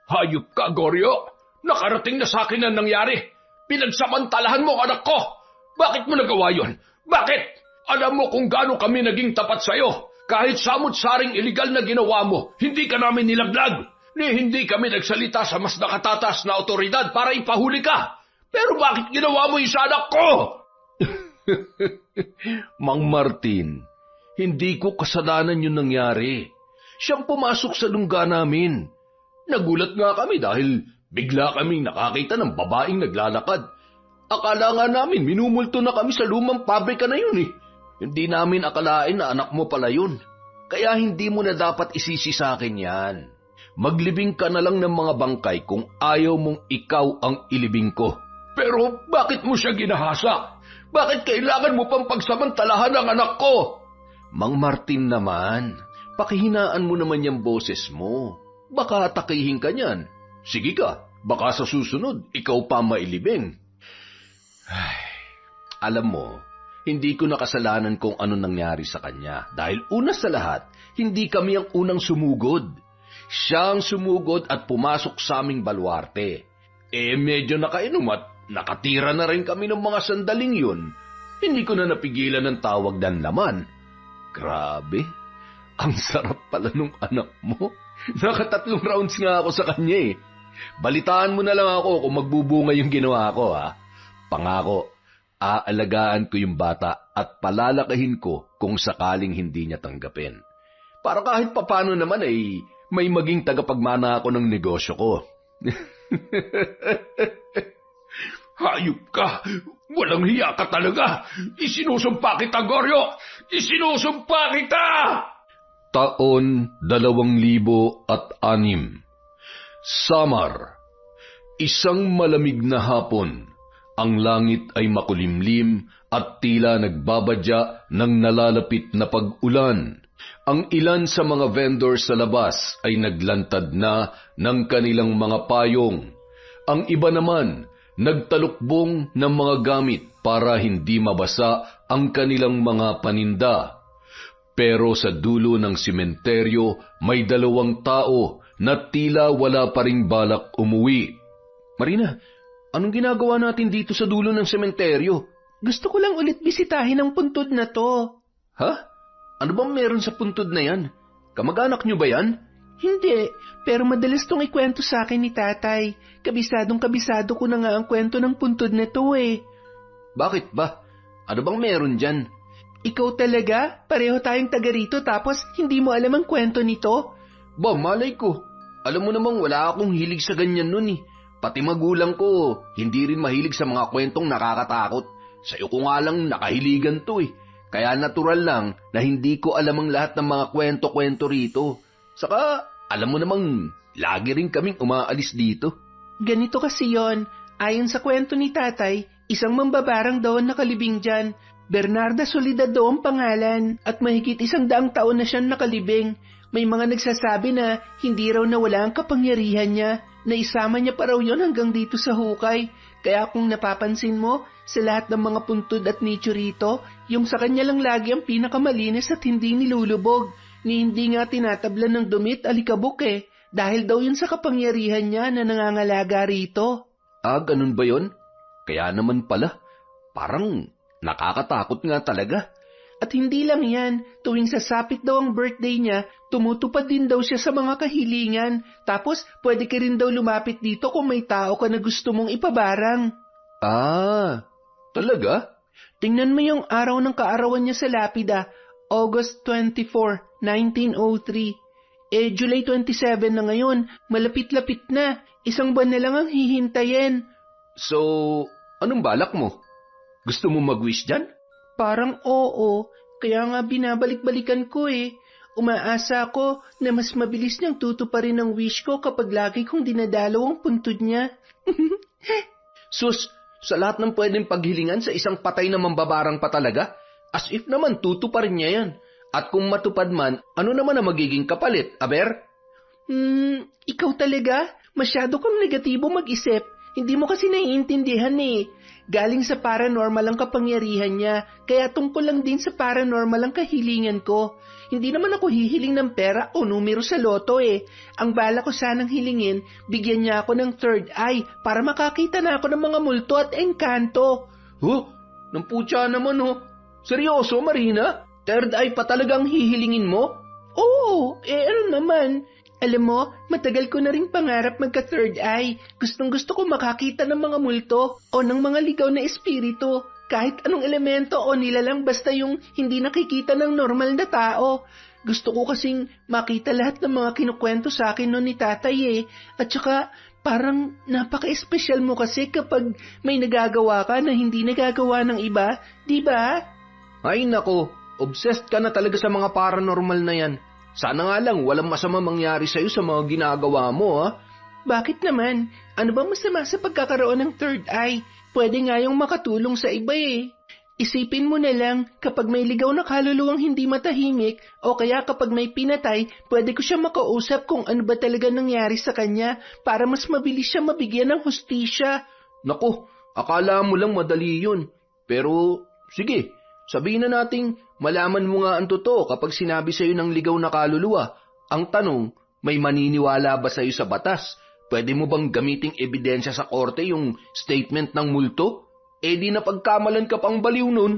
Hayop ka, Goryo! Nakarating na sa akin ang nangyari. Pinagsamantalahan mo ang anak ko. Bakit mo nagawa yun? Bakit? Alam mo kung gaano kami naging tapat sa'yo. Kahit samot-saring iligal na ginawa mo, hindi ka namin nilaglag. Hindi kami nagsalita sa mas nakatatas na otoridad para ipahuli ka. Pero bakit ginawa mo yung sa anak ko? Mang Martin, hindi ko kasalanan yung nangyari. Siyang pumasok sa lungga namin. Nagulat nga kami dahil bigla kaming nakakita ng babaeng naglalakad. Akala nga namin minumulto na kami sa lumang pabrika na yun eh. Hindi namin akalain na anak mo pala yun. Kaya hindi mo na dapat isisi sa akin yan. Maglibing ka na lang ng mga bangkay kung ayaw mong ikaw ang ilibing ko. Pero bakit mo siya ginahasa? Bakit kailangan mo pang pagsamantalahan ang anak ko? Mang Martin naman, pakihinaan mo naman yung boses mo. Baka atakihin ka niyan. Sige ka, baka sa susunod, ikaw pa mailibing. Ay, alam mo, hindi ko nakasalanan kung ano nangyari sa kanya. Dahil una sa lahat, hindi kami ang unang sumugod. Siya ang sumugod at pumasok sa aming baluarte. Medyo nakainom at nakatira na rin kami ng mga sandaling yun. Hindi ko na napigilan ng tawag dan laman. Grabe, ang sarap pala nung anak mo. Nakatatlong rounds nga ako sa kanya eh. Balitaan mo na lang ako kung magbubunga yung ginawa ko ha. Pangako, aalagaan ko yung bata at palalakahin ko kung sakaling hindi niya tanggapin. Para kahit papano naman ay may maging tagapagmana ako ng negosyo ko. Hayop ka! Walang hiya ka talaga! Isinusumpa kita, Goryo! Isinusumpa kita! Taon 2006. Samar. Isang malamig na hapon. Ang langit ay makulimlim at tila nagbabadya ng nalalapit na pag-ulan. Ang ilan sa mga vendor sa labas ay naglantad na ng kanilang mga payong. Ang iba naman, nagtalukbong ng mga gamit para hindi mabasa ang kanilang mga paninda. Pero sa dulo ng sementeryo may 2 tao na tila wala pa ring balak umuwi. Marina, anong ginagawa natin dito sa dulo ng sementeryo? Gusto ko lang ulit bisitahin ang puntod na to. Ha? Ano bang meron sa puntod na yan? Kamag-anak nyo ba yan? Hindi, pero madalas tong ikwento sa akin ni tatay. Kabisadong-kabisado ko na nga ang kwento ng puntod na to eh. Bakit ba? Ano bang meron dyan? Ikaw talaga? Pareho tayong taga rito tapos hindi mo alam ang kwento nito? Ba, malay ko. Alam mo namang wala akong hilig sa ganyan nun eh. Pati magulang ko, hindi rin mahilig sa mga kwentong nakakatakot. Sa'yo ko nga lang nakahiligan to eh. Kaya natural lang na hindi ko alam ang lahat ng mga kwento-kwento rito. Saka, alam mo namang lagi rin kaming umaalis dito. Ganito kasi yon. Ayon sa kwento ni tatay, isang mambabarang daw ang nakalibing dyan. Bernarda Soledad daw ang pangalan at mahigit 100 taon na siyang nakalibing. May mga nagsasabi na hindi raw nawala ang kapangyarihan niya, na isama niya pa raw yon hanggang dito sa hukay. Kaya kung napapansin mo, sa lahat ng mga puntod at nicho rito, yung sa kanya lang lagi ang pinakamalinis at hindi nilulubog, ni hindi nga tinatablan ng dumit alikabok eh, dahil daw yun sa kapangyarihan niya na nangangalaga rito. Ah, ganun ba yun? Kaya naman pala, parang nakakatakot nga talaga. At hindi lang yan, tuwing sasapit daw ang birthday niya, tumutupad din daw siya sa mga kahilingan. Tapos, pwede ka rin daw lumapit dito kung may tao ka na gusto mong ipabarang. Ah, talaga? Tingnan mo yung araw ng kaarawan niya sa lapida, August 24, 1903. July 27 na ngayon, malapit-lapit na. 1 buwan na lang ang hihintayin. So, anong balak mo? Gusto mo mag-wish dyan? Parang oo, kaya nga binabalik-balikan ko eh. Umaasa ako na mas mabilis niyang tutuparin ang wish ko kapag lagi kong dinadalaw ang puntod niya. Sus, sa lahat ng pwedeng paghilingan sa isang patay na mambabarang pa talaga? As if naman tutuparin niya yan. At kung matupad man, ano naman ang magiging kapalit, aber? Ikaw talaga? Masyado kang negatibo mag-isip. Hindi mo kasi naiintindihan eh. galing sa paranormal ang kapangyarihan niya, kaya tungkol lang din sa paranormal ang kahilingan ko. Hindi naman ako hihiling ng pera o numero sa loto eh. Ang bala ko sanang hilingin, bigyan niya ako ng third eye para makakita na ako ng mga multo at engkanto. Huh? Namputya naman Seryoso, Marina? Third eye pa talagang hihilingin mo? Oo, ano naman? Alam mo, matagal ko na rin pangarap magka-third eye. Gustong-gusto ko makakita ng mga multo o ng mga ligaw na espiritu. Kahit anong elemento o nilalang basta yung hindi nakikita ng normal na tao. Gusto ko kasing makita lahat ng mga kinukwento sa akin noon ni tatay eh. At saka parang napaka-espesyal mo kasi kapag may nagagawa ka na hindi nagagawa ng iba, di ba? Ay nako, obsessed ka na talaga sa mga paranormal na yan. Sana nga lang walang masama mangyari sa'yo sa mga ginagawa mo, ha? Bakit naman? Ano ba masama sa pagkakaroon ng third eye? Pwede nga yung makatulong sa iba eh. Isipin mo na lang, kapag may ligaw na kaluluwang hindi matahimik, o kaya kapag may pinatay, pwede ko siya makausap kung ano ba talaga nangyari sa kanya para mas mabilis siya mabigyan ng hustisya. Naku, akala mo lang madali yun. Pero, sige, sabihin na nating malaman mo nga ang totoo kapag sinabi sa'yo ng ligaw na kaluluwa. Ang tanong, may maniniwala ba sa'yo sa batas? Pwede mo bang gamiting ebidensya sa korte yung statement ng multo? Di na pagkamalan ka pang baliw nun.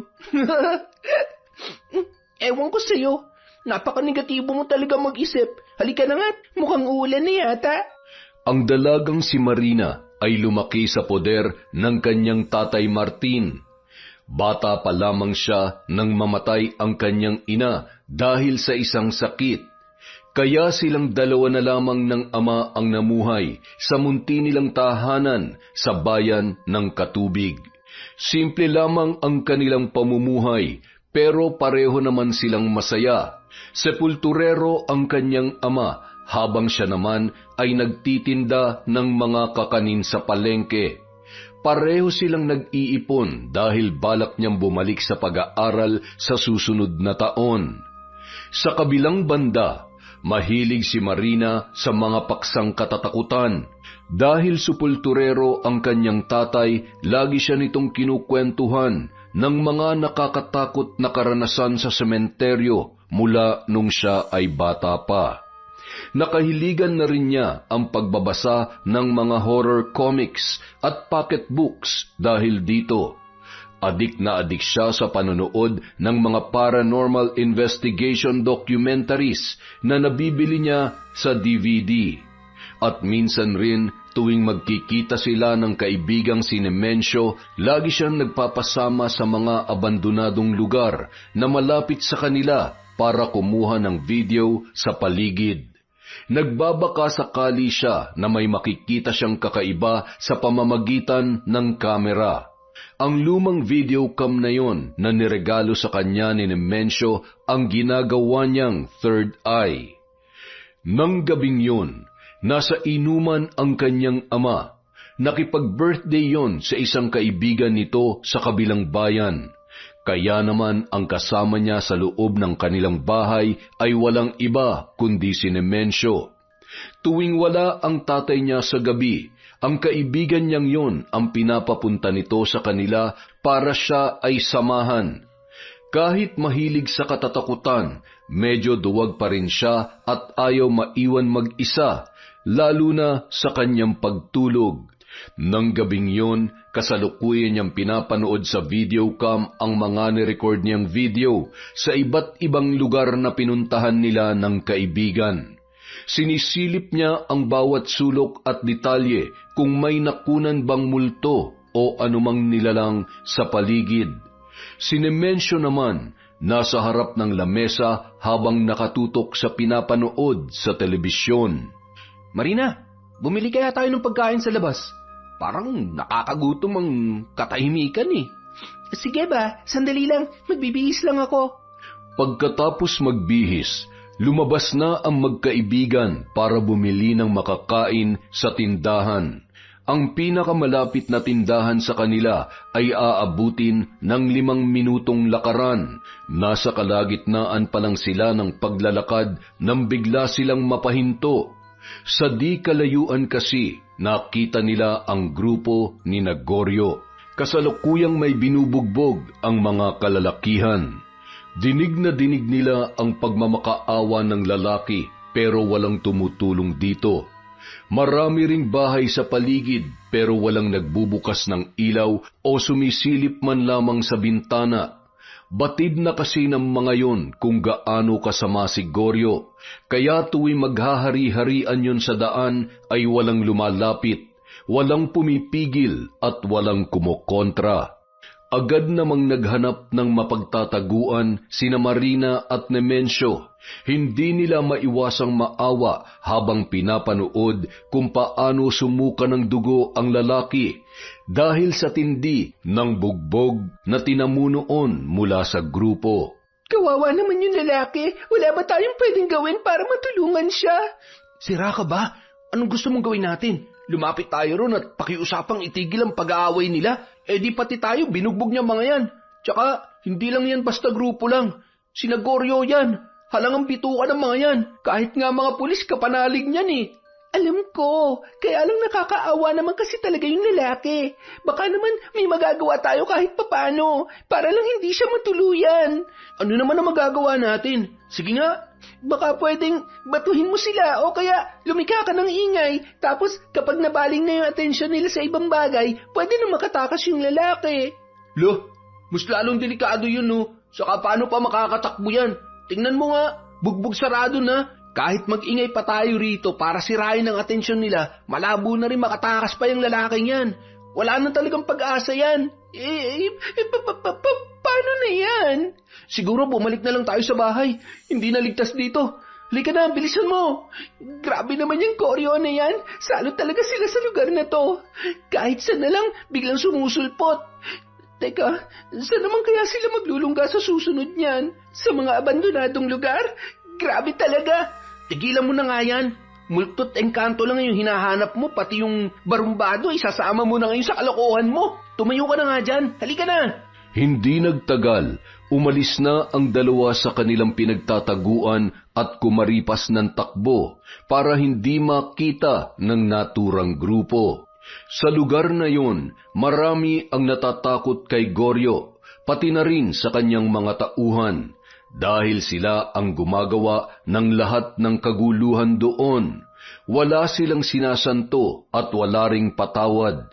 Ewan ko sa'yo. Napaka-negatibo mo talaga mag-isip. Halika na nga, mukhang uulan na yata. Ang dalagang si Marina ay lumaki sa poder ng kanyang tatay Martin. Bata pa lamang siya nang mamatay ang kanyang ina dahil sa isang sakit. Kaya silang dalawa na lamang ng ama ang namuhay sa munti nilang tahanan sa bayan ng Katubig. Simple lamang ang kanilang pamumuhay, pero pareho naman silang masaya. Sepulturero ang kanyang ama, habang siya naman ay nagtitinda ng mga kakanin sa palengke. Pareho silang nag-iipon dahil balak niyang bumalik sa pag-aaral sa susunod na taon. Sa kabilang banda, mahilig si Marina sa mga paksang katatakutan. Dahil sepulturero ang kanyang tatay, lagi siya nitong kinukwentuhan ng mga nakakatakot na karanasan sa sementeryo mula nung siya ay bata pa. Nakahiligan na rin niya ang pagbabasa ng mga horror comics at pocketbooks dahil dito. Adik na adik siya sa panonood ng mga paranormal investigation documentaries na nabibili niya sa DVD. At minsan rin tuwing magkikita sila ng kaibigang si Nemensyo, lagi siyang nagpapasama sa mga abandonadong lugar na malapit sa kanila para kumuha ng video sa paligid. Nagbabaka sakali siya na may makikita siyang kakaiba sa pamamagitan ng kamera. Ang lumang videocam na yon na niregalo sa kanya ni Nemensyo ang ginagawa niyang third eye. Nang gabing yun, nasa inuman ang kanyang ama. Nakipag-birthday yon sa isang kaibigan nito sa kabilang bayan. Kaya naman ang kasama niya sa loob ng kanilang bahay ay walang iba kundi si Nemensyo. Tuwing wala ang tatay niya sa gabi, ang kaibigan niyang yon ang pinapapunta nito sa kanila para siya ay samahan. Kahit mahilig sa katatakutan, medyo duwag pa rin siya at ayaw maiwan mag-isa, lalo na sa kanyang pagtulog. Nang gabing yon, kasalukuyan niyang pinapanood sa videocam ang mga nirecord niyang video sa iba't ibang lugar na pinuntahan nila ng kaibigan. Sinisilip niya ang bawat sulok at detalye kung may nakunan bang multo o anumang nilalang sa paligid. Si Nemensyo naman, nasa harap ng lamesa habang nakatutok sa pinapanood sa telebisyon. Marina, bumili kaya tayo ng pagkain sa labas. Parang nakakagutom ang katahimikan eh. Sige ba, sandali lang, magbibihis lang ako. Pagkatapos magbihis, lumabas na ang magkaibigan para bumili ng makakain sa tindahan. Ang pinakamalapit na tindahan sa kanila ay aabutin ng 5 minutong lakaran. Nasa kalagitnaan pa lang sila ng paglalakad nang bigla silang mapahinto. Sa di kalayuan kasi, nakita nila ang grupo ni Goryo. Kasalukuyang may binubugbog ang mga kalalakihan. Dinig na dinig nila ang pagmamakaawa ng lalaki pero walang tumutulong dito. Marami ring bahay sa paligid pero walang nagbubukas ng ilaw o sumisilip man lamang sa bintana. Batid na kasi ng mga yon kung gaano kasama si Goryo, kaya tuwing maghahari-harian yon sa daan ay walang lumalapit, walang pumipigil at walang kumokontra. Agad namang naghanap ng mapagtataguan sina Marina at Nemensyo. Hindi nila maiwasang maawa habang pinapanood kung paano sumuka ng dugo ang lalaki dahil sa tindi ng bugbog na tinamunoon mula sa grupo. Kawawa naman yung lalaki. Wala ba tayong pwedeng gawin para matulungan siya? Sira ka ba? Anong gusto mong gawin natin? Lumapit tayo ron at pakiusapang itigil ang pag-aaway nila. Di pati tayo binugbog niya mga yan. Tsaka, hindi lang yan basta grupo lang. Sina Goryo yan. Halangang bituka ng mga yan. Kahit nga mga pulis kapanalig niyan eh. Alam ko, kaya lang nakakaawa naman kasi talaga yung lalaki. Baka naman may magagawa tayo kahit papano, para lang hindi siya matuluyan. Ano naman ang magagawa natin? Sige nga. Baka pwedeng batuhin mo sila o kaya lumika ka ng ingay. Tapos kapag nabaling na yung atensyon nila sa ibang bagay, pwede na makatakas yung lalaki. Lo, mas lalong delikado yun no. Saka paano pa makakatakbo yan? Tingnan mo nga, bugbog sarado na. Kahit mag-ingay pa tayo rito para sirain ang atensyon nila, malabo na rin makatakas pa yung lalaking yan. Wala na talagang pag-asa yan. Paano na yan? Siguro bumalik na lang tayo sa bahay. Hindi na ligtas dito. Halika na, bilisan mo. Grabe naman yung Goryo na yan. Salo talaga sila sa lugar na to. Kahit saan na lang, biglang sumusulpot. Teka, saan naman kaya sila maglulungga sa susunod niyan? Sa mga abandonadong lugar? Grabe talaga. Tigilan mo na nga yan. Multot engkanto lang yung hinahanap mo, pati yung barumbado, isasama mo na ngayon sa kalokohan mo. Tumayo ka na nga dyan. Halika na. Hindi nagtagal, umalis na ang dalawa sa kanilang pinagtataguan at kumaripas ng takbo para hindi makita ng naturang grupo. Sa lugar na yon, marami ang natatakot kay Goryo, pati na rin sa kanyang mga tauhan, dahil sila ang gumagawa ng lahat ng kaguluhan doon. Wala silang sinasanto at wala ring patawad.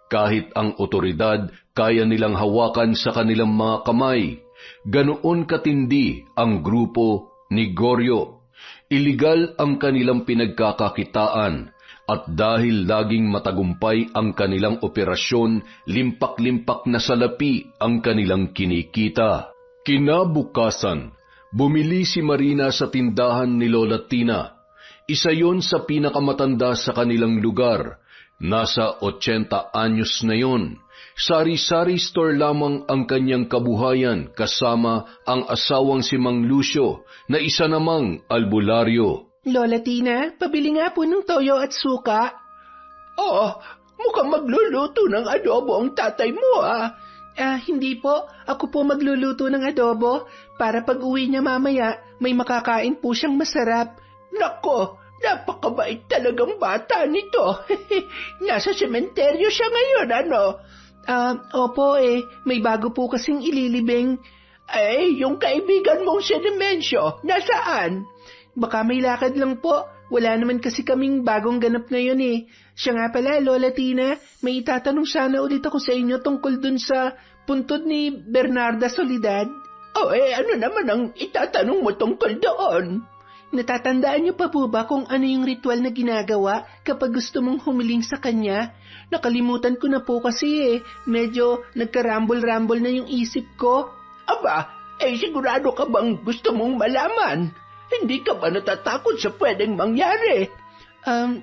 Kahit ang otoridad kaya nilang hawakan sa kanilang mga kamay. Ganoon katindi ang grupo ni Goryo. Iligal ang kanilang pinagkakakitaan. At dahil laging matagumpay ang kanilang operasyon, limpak-limpak na salapi ang kanilang kinikita. Kinabukasan, bumili si Marina sa tindahan ni Lola Tina. Isa yon sa pinakamatanda sa kanilang lugar. Nasa 80 anyos na yon. Sari-sari store lamang ang kanyang kabuhayan kasama ang asawang si Mang Lucio na isa namang albularyo. Lola Tina, pabili nga po ng toyo at suka. Mukhang magluluto ng adobo ang tatay mo hindi po. Ako po magluluto ng adobo para pag uwi niya mamaya, may makakain po siyang masarap. Nako, napakabait talagang bata nito. Nasa sementeryo siya ngayon, ano? Opo may bago po kasing ililibing. Yung kaibigan mong si Nemensyo, nasaan? Baka may lakad lang po. Wala naman kasi kaming bagong ganap ngayon Siya nga pala, Lola Tina, may itatanong sana ulit ako sa inyo tungkol dun sa puntod ni Bernarda Soledad. Ano naman ang itatanong mo tungkol doon? Natatandaan niyo pa po ba kung ano yung ritual na ginagawa kapag gusto mong humiling sa kanya? Nakalimutan ko na po kasi medyo nagkarambol-rambol na yung isip ko. Aba, sigurado ka bang gusto mong malaman? Hindi ka ba natatakot sa pwedeng mangyari?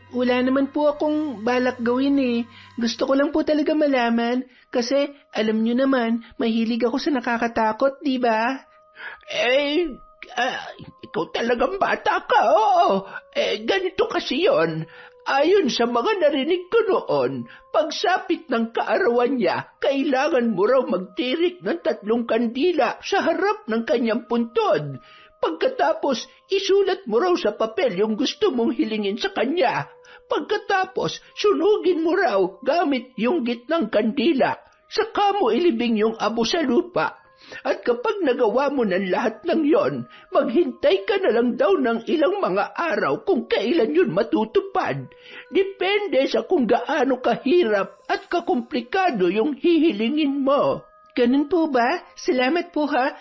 Wala naman po akong balak gawin Gusto ko lang po talaga malaman kasi alam niyo naman, mahilig ako sa nakakatakot, di ba? Ikaw talagang bata ka, oo. Ganito kasi yon. Ayon sa mga narinig ko noon, pagsapit ng kaarawan niya, kailangan mo raw magtirik ng 3 kandila sa harap ng kanyang puntod. Pagkatapos, isulat mo raw sa papel yung gusto mong hilingin sa kanya. Pagkatapos, sunugin mo raw gamit yung gitnang kandila. saka mo ilibing yung abo sa lupa. At kapag nagawa mo ng lahat ng yon, maghintay ka na lang daw ng ilang mga araw kung kailan yun matutupad. Depende sa kung gaano kahirap at kakomplikado yung hihilingin mo. Ganun po ba? Salamat po ha.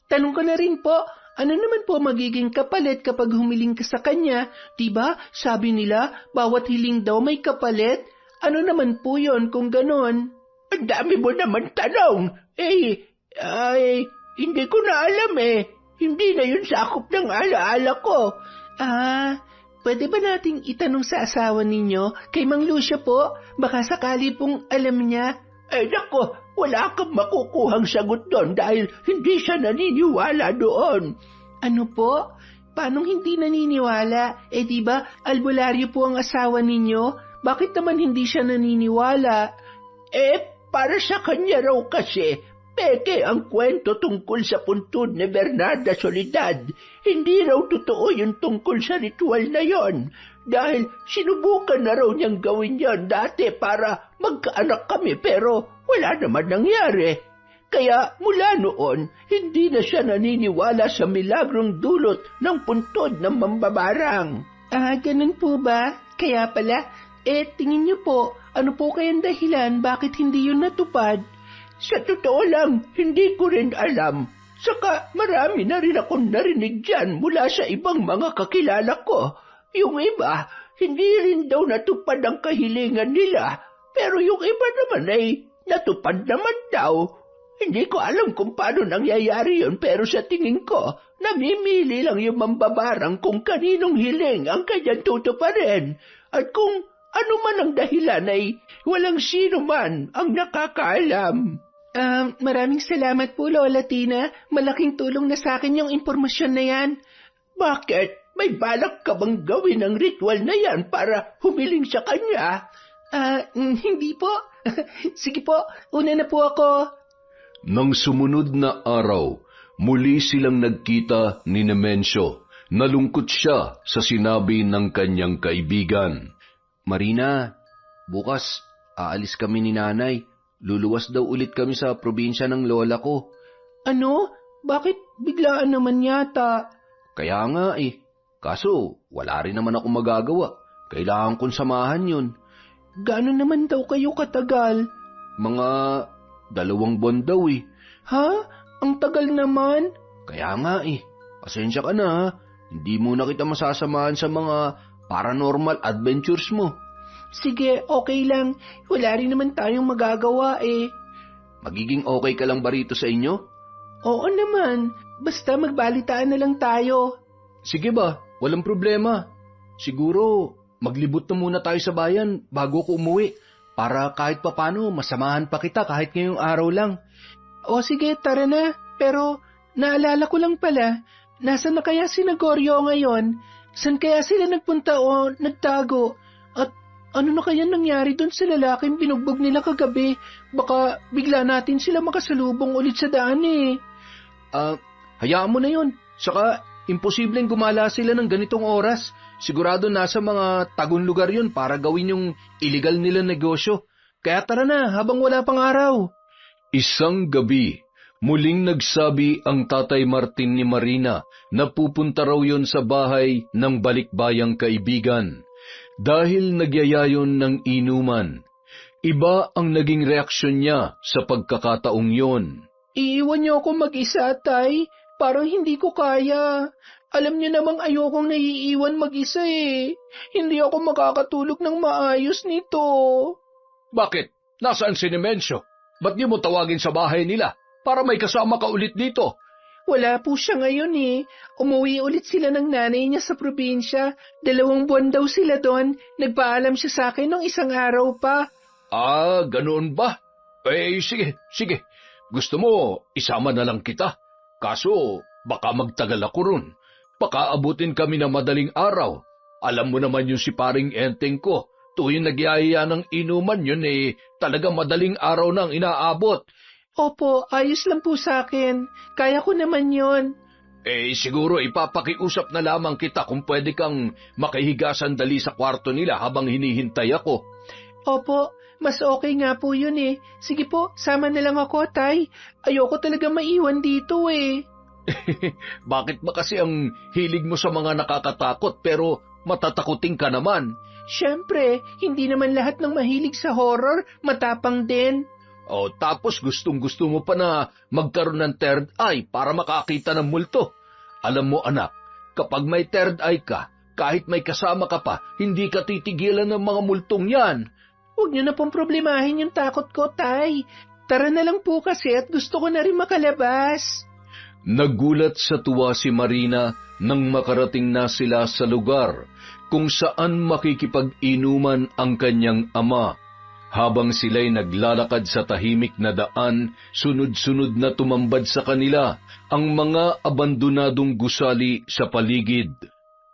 Tanong ko na rin po, ano naman po magiging kapalit kapag humiling ka sa kanya? Diba, sabi nila, bawat hiling daw may kapalit? Ano naman po yon kung ganon? Ang dami mo naman tanong. Hindi ko na alam eh. Hindi na yun sakop ng alaala ko. Pwede ba nating itanong sa asawa ninyo? Kay Mang Lucio po, baka sakali pong alam niya. Ay nako, wala kang makukuhang sagot doon dahil hindi siya naniniwala doon. Ano po? Paano hindi naniniwala? Diba, albularyo po ang asawa ninyo? Bakit naman hindi siya naniniwala? Para sa kanya raw kasi, peke ang kwento tungkol sa puntod ni Bernarda Soledad. Hindi raw totoo yung tungkol sa ritual na yon. Dahil sinubukan na raw niyang gawin yon dati para magkaanak kami pero wala naman nangyari. Kaya mula noon, hindi na siya naniniwala sa milagrong dulot ng puntod ng mambabarang. Ganun po ba? Kaya pala, tingin niyo po, ano po kayang dahilan bakit hindi yun natupad? Sa totoo lang, hindi ko rin alam. Saka marami na rin akong narinig dyan mula sa ibang mga kakilala ko. Yung iba, hindi rin daw natupad ang kahilingan nila. Pero yung iba naman ay natupad naman daw. Hindi ko alam kung paano nangyayari yun pero sa tingin ko, namimili lang yung mambabarang kung kaninong hiling ang kanyang tutuparin. At kung ano man ang dahilan ay walang sino man ang nakakaalam. Maraming salamat po, Lola Tina. Malaking tulong na sa akin yung impormasyon na yan. Bakit? May balak ka bang gawin ang ritual na yan para humiling sa kanya? Hindi po. Sige po, una na po ako. Nang sumunod na araw, muli silang nagkita ni Nemensio. Nalungkot siya sa sinabi ng kanyang kaibigan. Marina, bukas aalis kami ni nanay. Luluwas daw ulit kami sa probinsya ng lola ko. Ano? Bakit biglaan naman yata? Kaya nga eh. Kaso wala rin naman ako magagawa. Kailangan kong samahan yun. Gaano naman daw kayo katagal? Mga 2 buwan daw eh. Ha? Ang tagal naman? Kaya nga eh. Pasensya ka na ha. Hindi mo na kita masasamahan sa mga paranormal adventures mo. Sige, okay lang. Wala rin naman tayong magagawa eh. Magiging okay ka lang ba rito sa inyo? Oo naman. Basta magbalitaan na lang tayo. Sige ba, walang problema. Siguro, maglibot na muna tayo sa bayan bago ko umuwi. Para kahit papano, masamahan pa kita kahit ngayong araw lang. O sige, tara na. Pero, naalala ko lang pala, nasa na kaya si Gregorio ngayon? San kaya sila nagpunta o nagtago? At ano na kaya nangyari doon sa lalaking binugbog nila kagabi? Baka bigla natin sila makasalubong ulit sa daan eh. Hayaan mo na yun. Saka, imposibleng gumala sila ng ganitong oras. Sigurado nasa mga tagong lugar yun para gawin yung illegal nila negosyo. Kaya tara na habang wala pang araw. Isang gabi, muling nagsabi ang Tatay Martin ni Marina na pupunta raw yon sa bahay ng balikbayang kaibigan. Dahil nagyayayon ng inuman, iba ang naging reaksyon niya sa pagkakataong yon. Iiwan niyo ako mag-isa, Tay. Parang hindi ko kaya. Alam niyo namang ayokong naiiwan mag-isa eh. Hindi ako makakatulog ng maayos nito. Bakit? Nasaan si Nemensio? Ba't di mo tawagin sa bahay nila para may kasama ka ulit dito? Wala po siya ngayon eh. Umuwi ulit sila ng nanay niya sa probinsya. 2 buwan daw sila doon. Nagpaalam siya sa akin nung 1 araw pa. Ganoon ba? Sige. Gusto mo, isama na lang kita. Kaso, baka magtagal ako ron. Baka abutin kami ng madaling araw. Alam mo naman yung si paring Enteng ko. Tuwing nagyayaya ng inuman yun talagang madaling araw nang inaabot. Opo, ayos lang po sa akin. Kaya ko naman yon. Siguro ipapakiusap na lamang kita kung pwede kang makahiga sandali sa kwarto nila habang hinihintay ako. Opo, mas okay nga po yun eh. Sige po, sama na lang ako, Tay. Ayoko talaga maiwan dito eh. Bakit ba kasi ang hilig mo sa mga nakakatakot pero matatakuting ka naman? Siyempre, hindi naman lahat ng mahilig sa horror matapang din. O tapos gustong-gusto mo pa na magkaroon ng third eye para makakita ng multo. Alam mo anak, kapag may third eye ka, kahit may kasama ka pa, hindi ka titigilan ng mga multong yan. Huwag niyo na pong problemahin yung takot ko, Tay. Tara na lang po kasi at gusto ko na rin makalabas. Nagulat sa tuwa si Marina nang makarating na sila sa lugar kung saan makikipag-inuman ang kanyang ama. Habang sila'y naglalakad sa tahimik na daan, sunod-sunod na tumambad sa kanila ang mga abandonadong gusali sa paligid.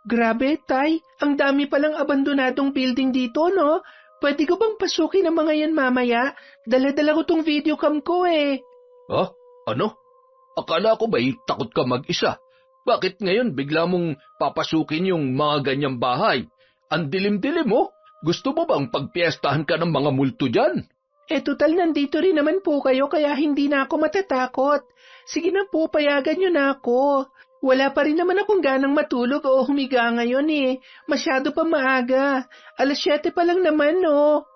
Grabe, Tay. Ang dami palang abandonadong building dito, no? Pwede ko bang pasukin ang mga yan mamaya? Dala-dala ko tong videocam ko eh. Ha? Ano? Akala ko ba'y takot ka mag-isa? Bakit ngayon bigla mong papasukin yung mga ganyang bahay? Ang dilim-dilim mo. Gusto mo bang pagpiestahan ka ng mga multo dyan? Total nandito rin naman po kayo kaya hindi na ako matatakot. Sige na po, payagan nyo na ako. Wala pa rin naman akong ganang matulog o humiga ngayon eh. Masyado pa maaga. 7:00 pa lang naman, no?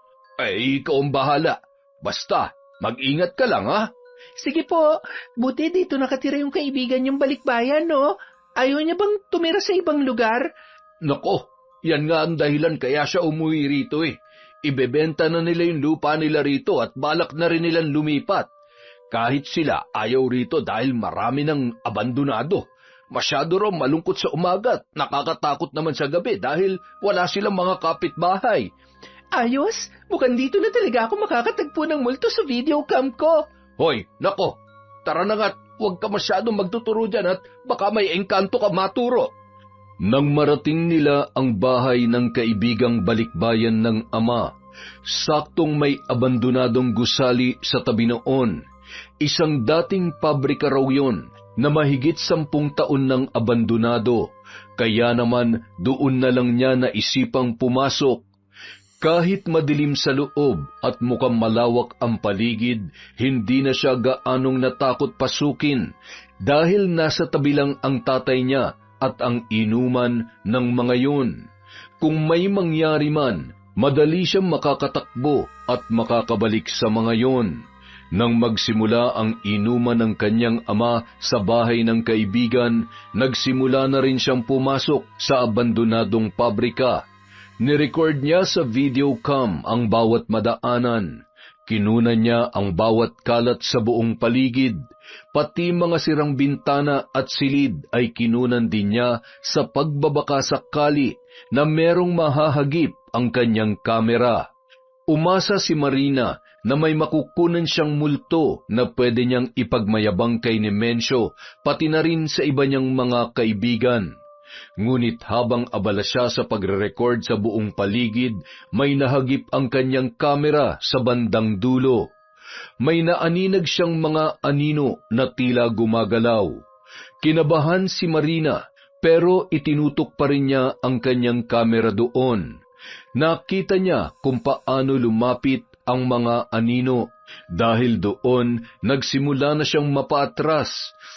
Ikaw ang bahala. Basta, mag-ingat ka lang, ha? Sige po, buti dito nakatira yung kaibigan yung balikbayan, no? Ayaw niya bang tumira sa ibang lugar? Nako, yan nga ang dahilan kaya siya umuwi rito eh. Ibebenta na nila yung lupa nila rito at balak na rin nilang lumipat. Kahit sila ayaw rito dahil marami ng abandonado. Masyado raw malungkot sa umaga at nakakatakot naman sa gabi dahil wala silang mga kapitbahay. Ayos, mukhang dito na talaga ako makakatagpo ng multo sa videocam ko. Hoy, nako, tara na nga't huwag ka masyadong magtuturo dyan at baka may engkanto ka maturo. Nang marating nila ang bahay ng kaibigang balikbayan ng ama, saktong may abandonadong gusali sa tabi noon. Isang dating pabrika raw yun na mahigit 10 taon ng abandonado, kaya naman doon na lang niya naisipang pumasok. Kahit madilim sa loob at mukhang malawak ang paligid, hindi na siya gaanong natakot pasukin dahil nasa tabi lang ang tatay niya at ang inuman ng mga yun. Kung may mangyari man, madali siyang makakatakbo at makakabalik sa mga yun. Nang magsimula ang inuman ng kanyang ama sa bahay ng kaibigan, nagsimula na rin siyang pumasok sa abandonadong pabrika. Nirecord niya sa videocam ang bawat madaanan. Kinunan niya ang bawat kalat sa buong paligid. Pati mga sirang bintana at silid ay kinunan din niya sa pagbabaka sakali na merong mahahagip ang kanyang kamera. Umasa si Marina na may makukunan siyang multo na pwede niyang ipagmayabang kay Nemensyo, pati na rin sa iba niyang mga kaibigan. Ngunit habang abala siya sa pagre-record sa buong paligid, may nahagip ang kanyang kamera sa bandang dulo. May naaninag siyang mga anino na tila gumagalaw. Kinabahan si Marina, pero itinutok pa rin niya ang kanyang kamera doon. Nakita niya kung paano lumapit ang mga anino. Dahil doon, nagsimula na siyang mapaatras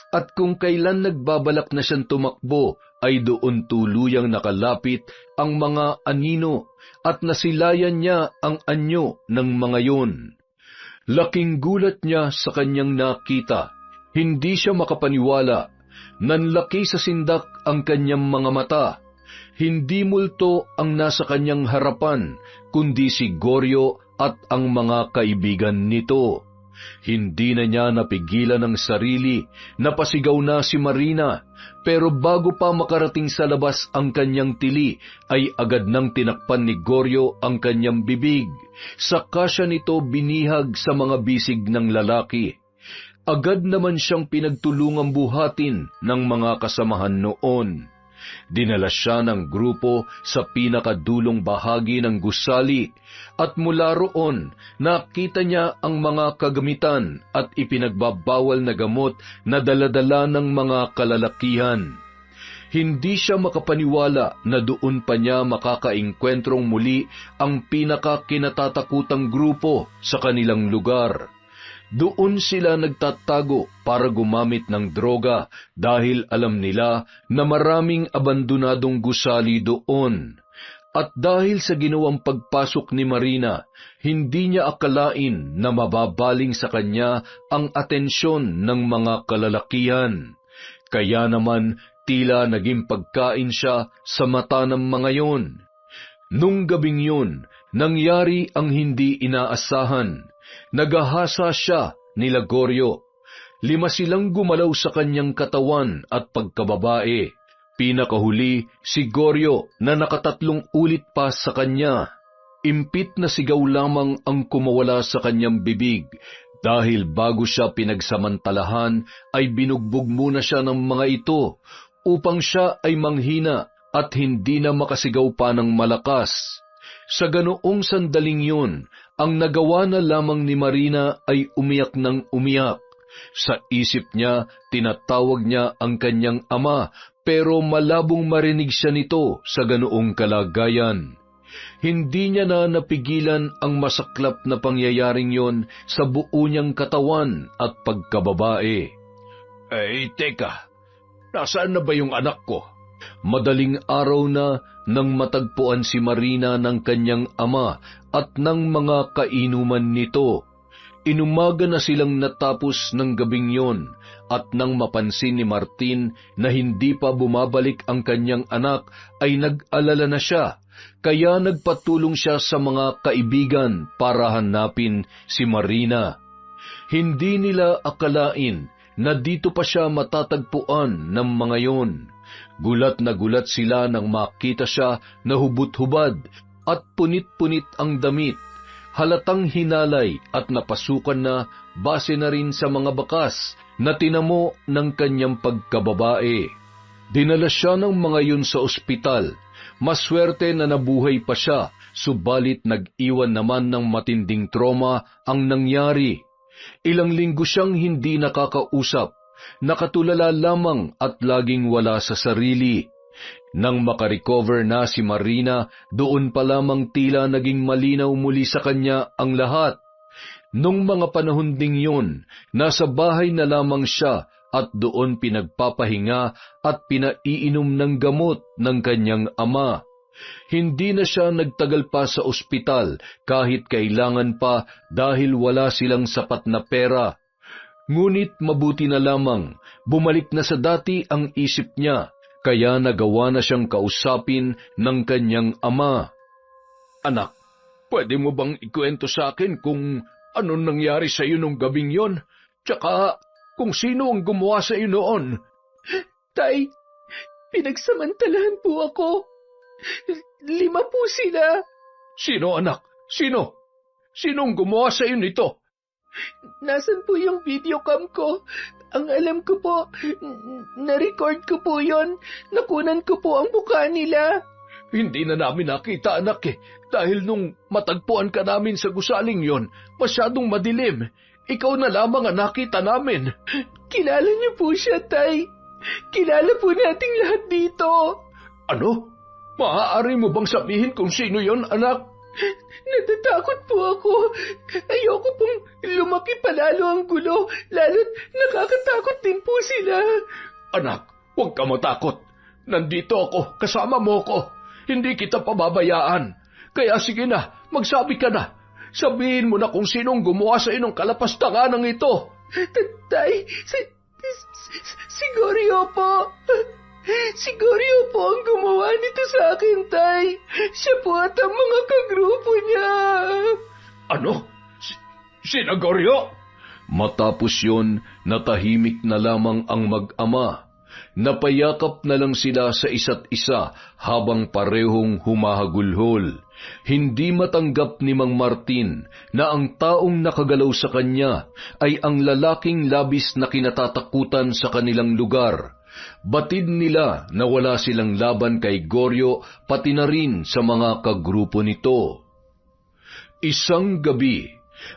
at kung kailan nagbabalak na siyang tumakbo, ay doon tuluyang nakalapit ang mga anino at nasilayan niya ang anyo ng mga yon. Laking gulat niya sa kanyang nakita. Hindi siya makapaniwala. Nanlaki sa sindak ang kanyang mga mata. Hindi multo ang nasa kanyang harapan, kundi si Goryo at ang mga kaibigan nito. Hindi na niya napigilan ang sarili, napasigaw na si Marina, pero bago pa makarating sa labas ang kanyang tili, ay agad nang tinakpan ni Goryo ang kanyang bibig. Saka siya nito binihag sa mga bisig ng lalaki. Agad naman siyang pinagtulungang buhatin ng mga kasamahan noon. Dinala siya ng grupo sa pinakadulong bahagi ng gusali at mula roon nakita niya ang mga kagamitan at ipinagbabawal na gamot na daladala ng mga kalalakihan. Hindi siya makapaniwala na doon pa niya makakaengkwentrong muli ang pinaka-kinatatakutang grupo sa kanilang lugar. Doon sila nagtatago para gumamit ng droga dahil alam nila na maraming abandonadong gusali doon. At dahil sa ginawang pagpasok ni Marina, hindi niya akalain na mababaling sa kanya ang atensyon ng mga kalalakihan. Kaya naman tila naging pagkain siya sa mata ng mga yon. Nung gabing yun, nangyari ang hindi inaasahan. Nagahasa siya ni Goryo. 5 silang gumalaw sa kanyang katawan at pagkababae. Pinakahuli si Goryo na nakatatlong ulit pa sa kanya. Impit na sigaw lamang ang kumawala sa kanyang bibig dahil bago siya pinagsamantalahan ay binugbog muna siya ng mga ito upang siya ay manghina at hindi na makasigaw pa ng malakas. Sa ganoong sandaling yun, ang nagawa na lamang ni Marina ay umiyak ng umiyak. Sa isip niya, tinatawag niya ang kanyang ama, pero malabong marinig siya nito sa ganoong kalagayan. Hindi niya na napigilan ang masaklap na pangyayaring yon sa buo niyang katawan at pagkababae. Teka, nasaan na ba yung anak ko? Madaling araw na nang matagpuan si Marina ng kanyang ama at ng mga kainuman nito. Inumaga na silang natapos ng gabing yon at nang mapansin ni Martin na hindi pa bumabalik ang kanyang anak ay nag-alala na siya, kaya nagpatulong siya sa mga kaibigan para hanapin si Marina. Hindi nila akalain na dito pa siya matatagpuan ng mga yon. Gulat na gulat sila nang makita siya na hubot-hubad at punit-punit ang damit. Halatang hinalay at napasukan na base na rin sa mga bakas na tinamo ng kanyang pagkababae. Dinala siya ng mga yun sa ospital. Maswerte na nabuhay pa siya, subalit nag-iwan naman ng matinding trauma ang nangyari. Ilang linggo siyang hindi nakakausap. Nakatulala lamang at laging wala sa sarili. Nang makarecover na si Marina, doon pa lamang tila naging malinaw muli sa kanya ang lahat. Nung mga panahon ding yun, nasa bahay na lamang siya at doon pinagpapahinga at pinaiinom ng gamot ng kanyang ama. Hindi na siya nagtagal pa sa ospital kahit kailangan pa dahil wala silang sapat na pera. Ngunit mabuti na lamang, bumalik na sa dati ang isip niya, kaya nagawa na siyang kausapin ng kanyang ama. Anak, pwede mo bang ikwento sa akin kung anong nangyari sa iyo nung gabing yon? Tsaka kung sino ang gumawa sa iyo noon? Tay, pinagsamantalahan po ako. 5 po sila. Sino anak? Sino? Sinong gumawa sa iyo nito? Nasaan po yung videocam ko? Ang alam ko po, na-record ko po yon. Nakunan ko po ang mukha nila. Hindi na namin nakita, anak dahil nung matagpuan ka namin sa gusaling yon, masyadong madilim. Ikaw na lamang ang nakita namin. Kilala niyo po siya, Tay. Kilala po nating lahat dito. Ano? Maaari mo bang sabihin kung sino yon, anak? Natatakot po ako. Ayoko pong lumaki palalo ang gulo, lalo't nakakatakot din po sila. Anak, huwag ka matakot. Nandito ako, kasama mo ko. Hindi kita pababayaan. Kaya sige na, magsabi ka na. Sabihin mo na kung sinong gumawa sa inong kalapastanganang ito. Tay, si Goryo po. Si Goryo po ang gumawa nito sa akin, Tay. Siya po at ang mga kagrupo niya. Ano? Sina Goryo? Matapos yun, natahimik na lamang ang mag-ama. Napayakap na lang sila sa isa't isa habang parehong humahagulhol. Hindi matanggap ni Mang Martin na ang taong nakagalaw sa kanya ay ang lalaking labis na kinatatakutan sa kanilang lugar. Batid nila na wala silang laban kay Goryo pati na rin sa mga kagrupo nito. Isang gabi,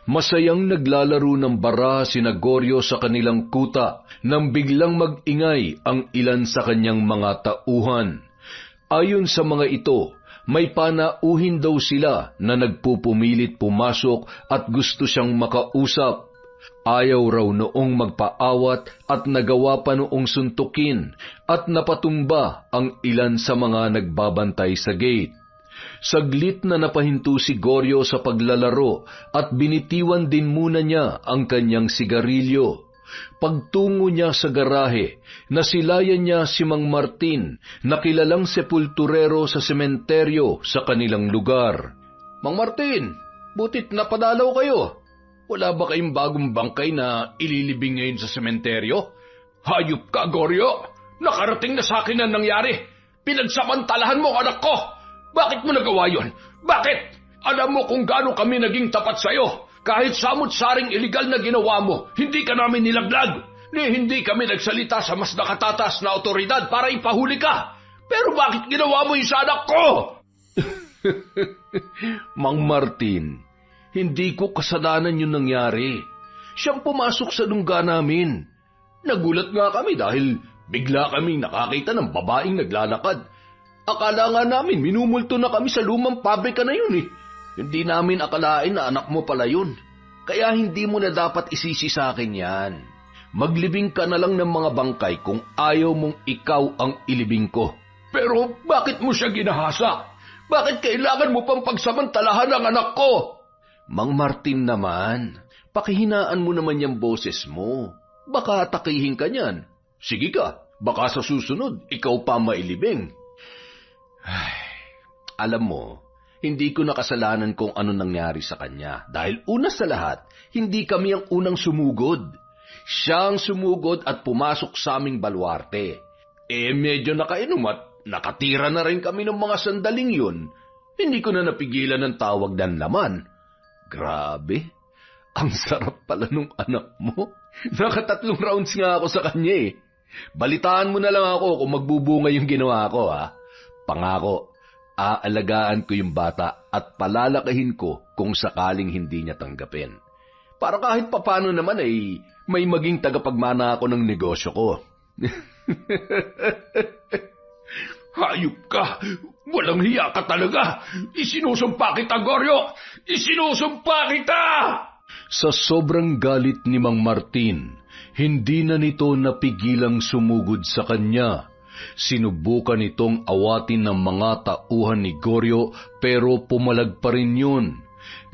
Masayang naglalaro ng baraha sina Goryo sa kanilang kuta nang biglang mag-ingay ang ilan sa kanyang mga tauhan. Ayon sa mga ito, may panauhin daw sila na nagpupumilit pumasok at gusto siyang makausap. Ayaw raw noong magpaawat at nagawa pa noong suntukin at napatumba ang ilan sa mga nagbabantay sa gate. Saglit na napahinto si Goryo sa paglalaro at binitiwan din muna niya ang kanyang sigarilyo. Pagtungo niya sa garahe, nasilayan niya si Mang Martin na kilalang sepulturero sa sementeryo sa kanilang lugar. "Mang Martin, butit napadalaw kayo. Wala ba kayong bagong bangkay na ililibing ngayon sa sementeryo?" Hayop ka, Goryo! Nakarating na sa akin ang nangyari. Pinagsamantalahan mo ang anak ko! Bakit mo nagawa yun? Bakit? Alam mo kung gaano kami naging tapat sa'yo. Kahit samot-saring iligal na ginawa mo, hindi ka namin nilaglag. Hindi kami nagsalita sa mas nakatatas na otoridad para ipahuli ka. Pero bakit ginawa mo yung sa anak ko? Mang Martin, hindi ko kasalanan yung nangyari. Siyang pumasok sa lungga namin. Nagulat nga kami dahil bigla kaming nakakita ng babaeng naglalakad. Akala nga namin minumulto na kami sa lumang pabrika na yun eh. Hindi namin akalain na anak mo pala yun. Kaya hindi mo na dapat isisi sa akin yan. Maglibing ka na lang ng mga bangkay kung ayaw mong ikaw ang ilibing ko. Pero bakit mo siya ginahasa? Bakit kailangan mo pang pagsamantalahan ang anak ko? Mang Martin naman, pakihinaan mo naman yung boses mo. Baka atakihin ka niyan. Sige ka, baka sa susunod ikaw pa mailibing. Ay, alam mo, hindi ko nakasalanan kung ano nangyari sa kanya dahil una sa lahat, hindi kami ang unang sumugod. Siya ang sumugod at pumasok sa aming balwarte. Medyo nakainom at nakatira na rin kami ng mga sandaling yun. Hindi ko na napigilan ng tawag ng laman. Grabe, ang sarap pala nung anak mo. 3 rounds nga ako sa kanya eh. Balitaan mo na lang ako kung magbubunga yung ginawa ko ha. Pangako, aalagaan ko yung bata at palalakahin ko kung sakaling hindi niya tanggapin. Para kahit papano naman ay may maging tagapagmana ako ng negosyo ko. Hayop ka! Walang hiya ka talaga! Isinusumpa kita, Goryo! Isinusumpa kita! Sa sobrang galit ni Mang Martin, hindi na nito napigilang sumugod sa kanya. Sinubukan itong awatin ng mga tauhan ni Goryo pero pumalag pa rin yun.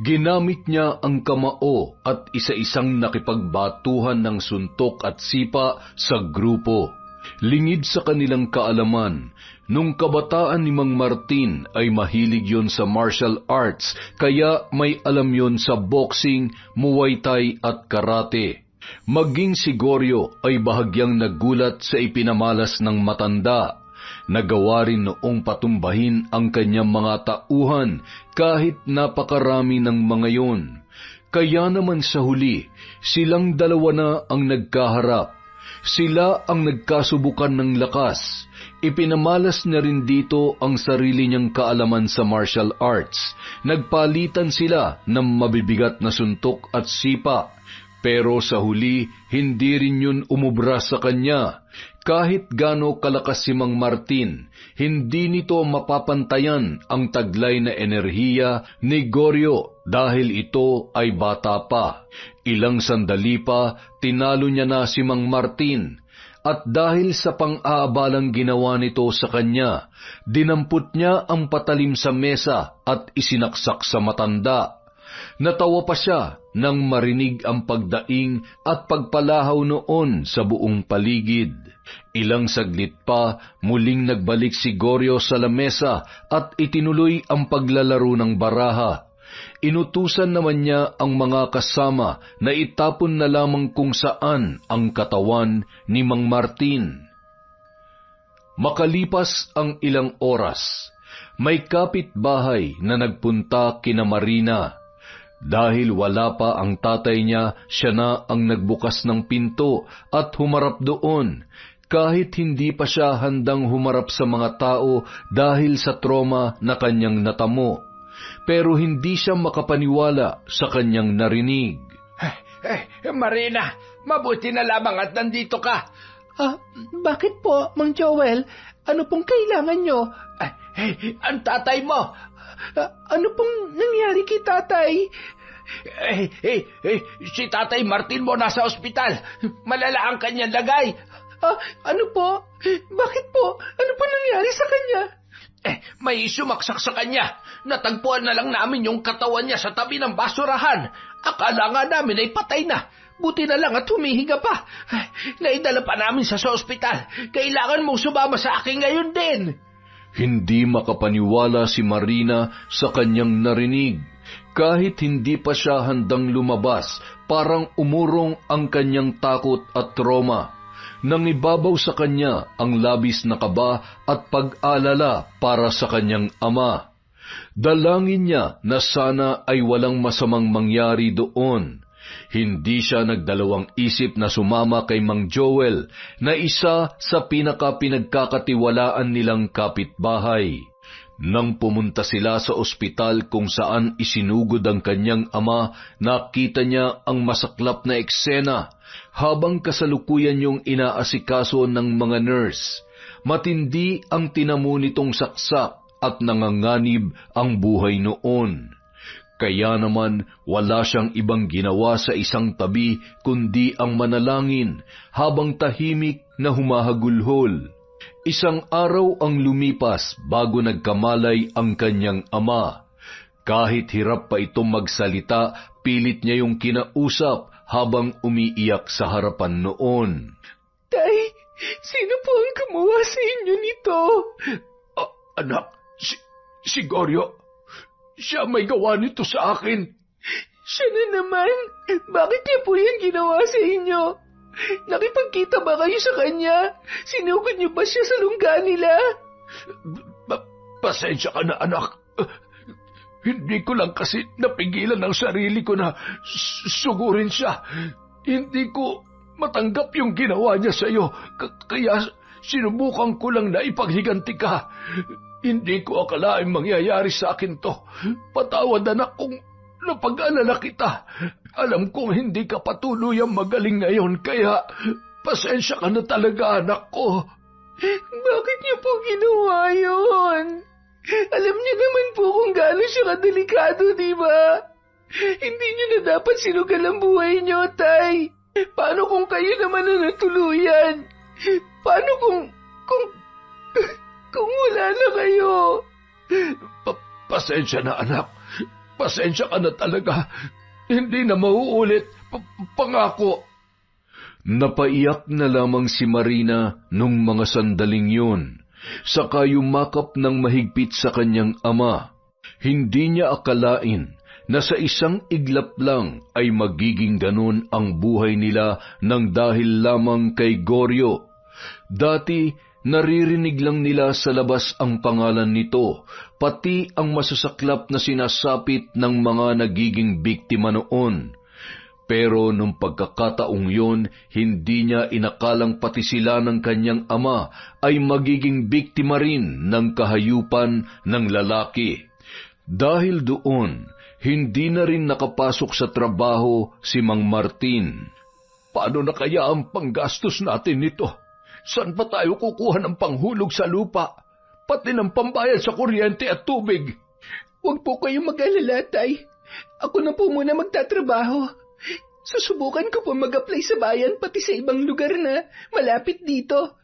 Ginamit niya ang kamao at isa-isang nakipagbatuhan ng suntok at sipa sa grupo. Lingid sa kanilang kaalaman, nung kabataan ni Mang Martin ay mahilig yon sa martial arts kaya may alam yon sa boxing, muay thai at karate. Maging si Goryo ay bahagyang nagulat sa ipinamalas ng matanda. Nagawa rin noong patumbahin ang kanyang mga tauhan kahit napakarami ng mga yon. Kaya naman sa huli, silang dalawa na ang nagkaharap. Sila ang nagkasubukan ng lakas. Ipinamalas na rin dito ang sarili niyang kaalaman sa martial arts. Nagpalitan sila ng mabibigat na suntok at sipa. Pero sa huli, hindi rin yun umubra sa kanya. Kahit gaano kalakas si Mang Martin, hindi nito mapapantayan ang taglay na enerhiya ni Goryo dahil ito ay bata pa. Ilang sandali pa, tinalo niya na si Mang Martin. At dahil sa pang-aabalang ginawa nito sa kanya, dinampot niya ang patalim sa mesa at isinaksak sa matanda. Natawa pa siya nang marinig ang pagdaing at pagpalahaw noon sa buong paligid. Ilang saglit pa, muling nagbalik si Goryo sa lamesa at itinuloy ang paglalaro ng baraha. Inutusan naman niya ang mga kasama na itapon na lamang kung saan ang katawan ni Mang Martin. Makalipas ang ilang oras, may kapitbahay na nagpunta kina Marina. Dahil wala pa ang tatay niya, siya na ang nagbukas ng pinto at humarap doon, kahit hindi pa siya handang humarap sa mga tao dahil sa trauma na kanyang natamo. pero hindi siya makapaniwala sa kanyang narinig. Marina, mabuti na lamang at nandito ka. Bakit po, Mang Joel? Ano pong kailangan nyo? Ang tatay mo. Ano pong nangyari kay tatay? Si Tatay Martin mo nasa ospital. Malala ang kanyang lagay. Ano po? Bakit po? Ano po nangyari sa kanya? May sumaksak sa kanya. Natagpuan na lang namin yung katawan niya sa tabi ng basurahan. Akala nga namin ay patay na. Buti na lang at humihinga pa. Naidala pa namin sa ospital. Kailangan mong sumama sa akin ngayon din. Hindi makapaniwala si Marina sa kanyang narinig. Kahit hindi pa siya handang lumabas, parang umurong ang kanyang takot at trauma. Nangibabaw sa kanya ang labis na kaba at pag-alala para sa kanyang ama. Dalangin niya na sana ay walang masamang mangyari doon. Hindi siya nagdalawang isip na sumama kay Mang Joel na isa sa pinagkakatiwalaan nilang kapitbahay. Nang pumunta sila sa ospital kung saan isinugod ang kanyang ama, nakita niya ang masaklap na eksena habang kasalukuyan yung inaasikaso ng mga nurse. Matindi ang tinamo nitong saksak at nanganganib ang buhay noon. Kaya naman wala siyang ibang ginawa sa isang tabi kundi ang manalangin habang tahimik na humahagulhol. Isang araw ang lumipas bago nagkamalay ang kanyang ama. Kahit hirap pa itong magsalita, pilit niya yung kinausap habang umiiyak sa harapan noon. Tay, sino po ang gumawa sa inyo nito? Anak, si Goryo. Siya may gawa nito sa akin. Siya na naman. Bakit niya po yan ginawa sa inyo? Nakipagkita ba kayo sa kanya? Sinugod niyo ba siya sa lungga nila? Pasensya ka na, anak. Hindi ko lang kasi napigilan ang sarili ko na sugurin siya. Hindi ko matanggap yung ginawa niya sa iyo. Kaya sinubukan ko lang na ipaghiganti ka. Hindi ko akalaing mangyayari sa akin to. Patawad, anak, kung napag-alala kita. Alam kong hindi ka patuluyang magaling ngayon, kaya pasensya ka na talaga, anak ko. Bakit niyo po ginawa yun? Alam niyo naman po kung gaano siya kadelikado, di ba? Hindi niyo na dapat sinugal ang buhay niyo, Tay. Paano kung kayo naman na natuluyan? Paano kung wala na kayo? Pasensya na, anak. Pasensya ka na talaga. Hindi na mauulit. Pangako. Napaiyak na lamang si Marina nung mga sandaling yun. Saka yumakap ng mahigpit sa kanyang ama. Hindi niya akalain na sa isang iglap lang ay magiging ganun ang buhay nila nang dahil lamang kay Goryo. Dati, naririnig lang nila sa labas ang pangalan nito, pati ang masasaklap na sinasapit ng mga nagiging biktima noon. Pero nung pagkakataong yun, hindi niya inakalang pati sila ng kanyang ama ay magiging biktima rin ng kahayupan ng lalaki. Dahil doon, hindi na rin nakapasok sa trabaho si Mang Martin. Paano na kaya ang panggastos natin nito? Saan pa tayo kukuha ng panghulog sa lupa? Pati ng pambayad sa kuryente at tubig. Huwag po kayong mag-alala, Tay. Ako na po muna magtatrabaho. Susubukan ko po mag-apply sa bayan pati sa ibang lugar na malapit dito.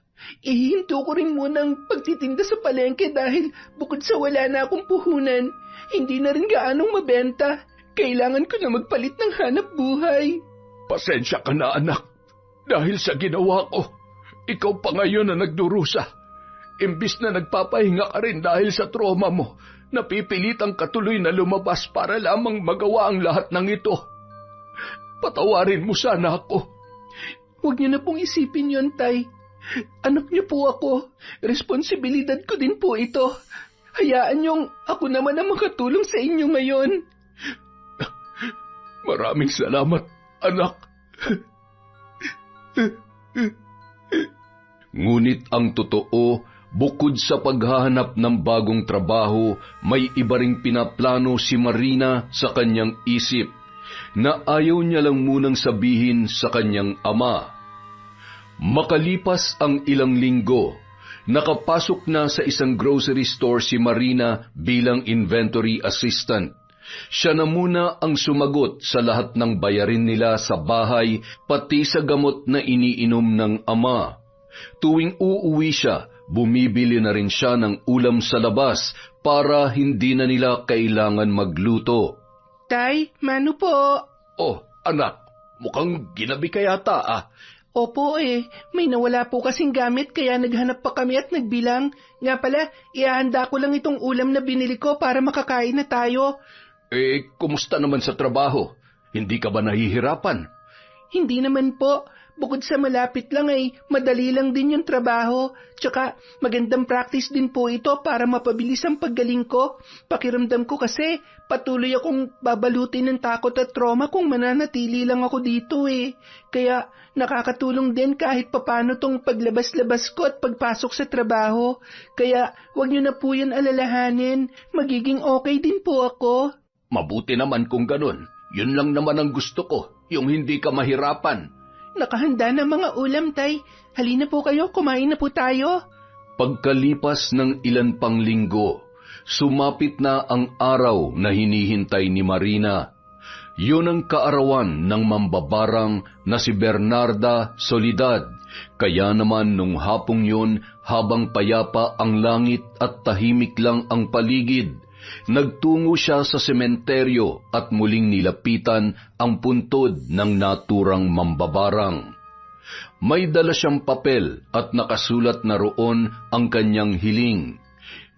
Ihinto ko rin muna ang pagtitinda sa palengke dahil bukod sa wala na akong puhunan, hindi na rin gaanong mabenta. Kailangan ko na magpalit ng hanap buhay. Pasensya ka na, anak. Dahil sa ginawa ko, ikaw pa ngayon na nagdurusa. Imbis na nagpapahinga ka rin dahil sa trauma mo, napipilitang katuloy na lumabas para lamang magawa ang lahat ng ito. Patawarin mo sana ako. Huwag niyo na pong isipin yon, Tay. Anak niyo po ako. Responsibilidad ko din po ito. Hayaan niyong ako naman ang makatulong sa inyo ngayon. Maraming salamat, anak. Ngunit ang totoo, Bukod sa paghahanap ng bagong trabaho, may iba ring pinaplano si Marina sa kanyang isip na ayaw niya lang munang sabihin sa kanyang ama. Makalipas ang ilang linggo, nakapasok na sa isang grocery store si Marina bilang inventory assistant. Siya na muna ang sumagot sa lahat ng bayarin nila sa bahay, pati sa gamot na iniinom ng ama. Tuwing uuwi siya, bumibili na rin siya ng ulam sa labas para hindi na nila kailangan magluto. Tay, mano po? Oh, anak, mukhang ginabi ka yata ah. Opo may nawala po kasing gamit kaya naghanap pa kami at nagbilang. Nga pala, ihahanda ko lang itong ulam na binili ko para makakain na tayo. Kumusta naman sa trabaho? Hindi ka ba nahihirapan? Hindi naman po. Bukod sa malapit lang madali lang din yung trabaho. Tsaka magandang practice din po ito para mapabilis ang paggaling ko. Pakiramdam ko kasi patuloy akong babalutin ng takot at trauma kung mananatili lang ako dito Kaya nakakatulong din kahit papano tong paglabas-labas ko at pagpasok sa trabaho. Kaya wag niyo na po yan alalahanin. Magiging okay din po ako. Mabuti naman kung ganun. Yun lang naman ang gusto ko, yung hindi ka mahirapan. Nakahanda na mga ulam, Tay. Halina po kayo, kumain na po tayo. Pagkalipas ng ilan pang linggo, sumapit na ang araw na hinihintay ni Marina. Yun ang kaarawan ng mambabarang na si Bernarda Soledad. Kaya naman nung hapong yun, habang payapa ang langit at tahimik lang ang paligid, nagtungo siya sa sementeryo at muling nilapitan ang puntod ng naturang mambabarang. May dala siyang papel at nakasulat na roon ang kanyang hiling.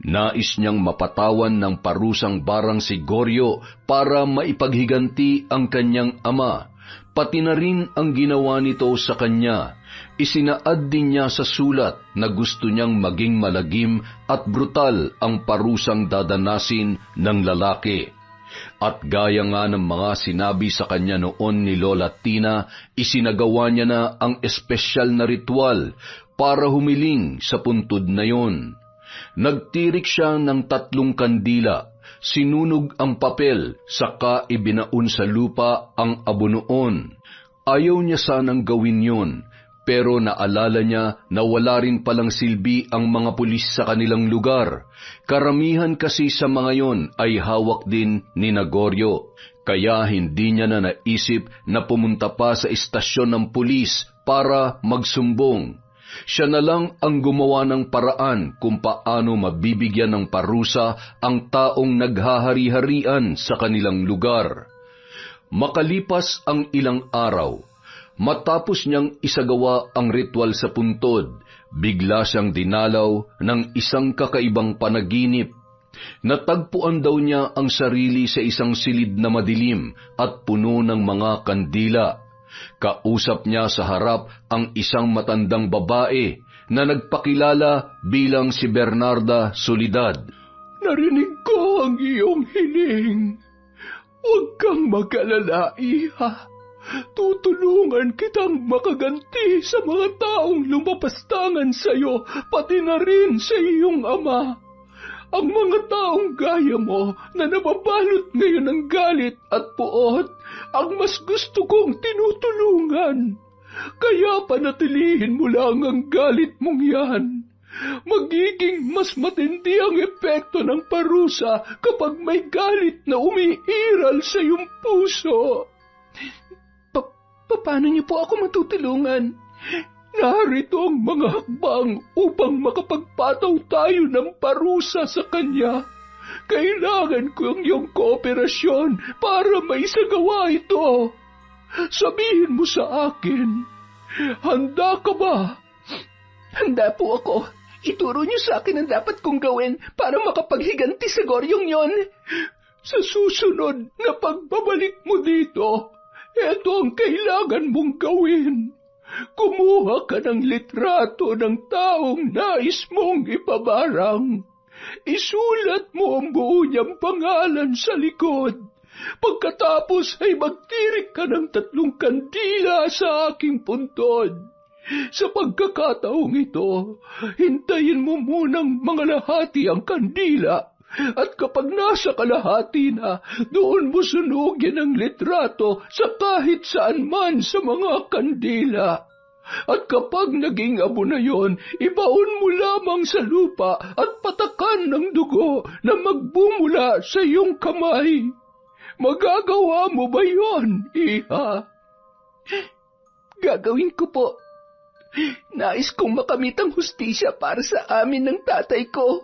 Nais niyang mapatawan ng parusang barang si Goryo para maipaghiganti ang kanyang ama, pati na rin ang ginawa nito sa kanya. Isinaad din niya sa sulat na gusto niyang maging malagim at brutal ang parusang dadanasin ng lalaki. At gaya nga ng mga sinabi sa kanya noon ni Lola Tina, isinagawa niya na ang espesyal na ritual para humiling sa puntod na yon. Nagtirik siya ng 3 kandila, sinunog ang papel, saka ibinaon sa lupa ang abunuon. Ayaw niya sanang gawin yon, pero naalala niya na wala rin palang silbi ang mga pulis sa kanilang lugar. Karamihan kasi sa mga yon ay hawak din ni Goryo, kaya hindi niya na naisip na pumunta pa sa istasyon ng pulis para magsumbong. Siya na lang ang gumawa ng paraan kung paano mabibigyan ng parusa ang taong naghahari-harian sa kanilang lugar. Makalipas ang ilang araw, matapos niyang isagawa ang ritual sa puntod, bigla siyang dinalaw ng isang kakaibang panaginip. Natagpuan daw niya ang sarili sa isang silid na madilim at puno ng mga kandila. Kausap niya sa harap ang isang matandang babae na nagpakilala bilang si Bernarda Soledad. Narinig ko ang iyong hiling. Huwag kang mag-alala, iha. Tutulungan kitang makaganti sa mga taong lumapastangan sa iyo, pati na rin sa iyong ama. Ang mga taong gaya mo na nababalot ngayon ng galit at puot, ang mas gusto kong tinutulungan. Kaya panatilihin mo lang ang galit mong yan. Magiging mas matindi ang epekto ng parusa kapag may galit na umiiral sa iyong puso. Paano niyo po ako matutulungan? Narito ang mga hakbang upang makapagpataw tayo ng parusa sa kanya. Kailangan ko ang iyong kooperasyon para maisagawa ito. Sabihin mo sa akin, handa ka ba? Handa po ako. Ituro niyo sa akin ang dapat kong gawin para makapaghiganti sa Goryong yon. Sa susunod na pagbabalik mo dito, ito ang kailangan mong gawin. Kumuha ka ng litrato ng taong nais mong ipabarang. Isulat mo ang buo niyang pangalan sa likod. Pagkatapos ay magtirik ka ng 3 kandila sa aking puntod. Sa pagkakataong ito, hintayin mo munang mangalahati ang kandila. At kapag nasa kalahati na, doon mo sunugin ang litrato sa kahit saan man sa mga kandila. At kapag naging abo na yon, ibaon mo lamang sa lupa at patakan ng dugo na magbumula sa iyong kamay. Magagawa mo ba yon, Iha? Gagawin ko po. Nais kong makamit ang hustisya para sa amin ng tatay ko.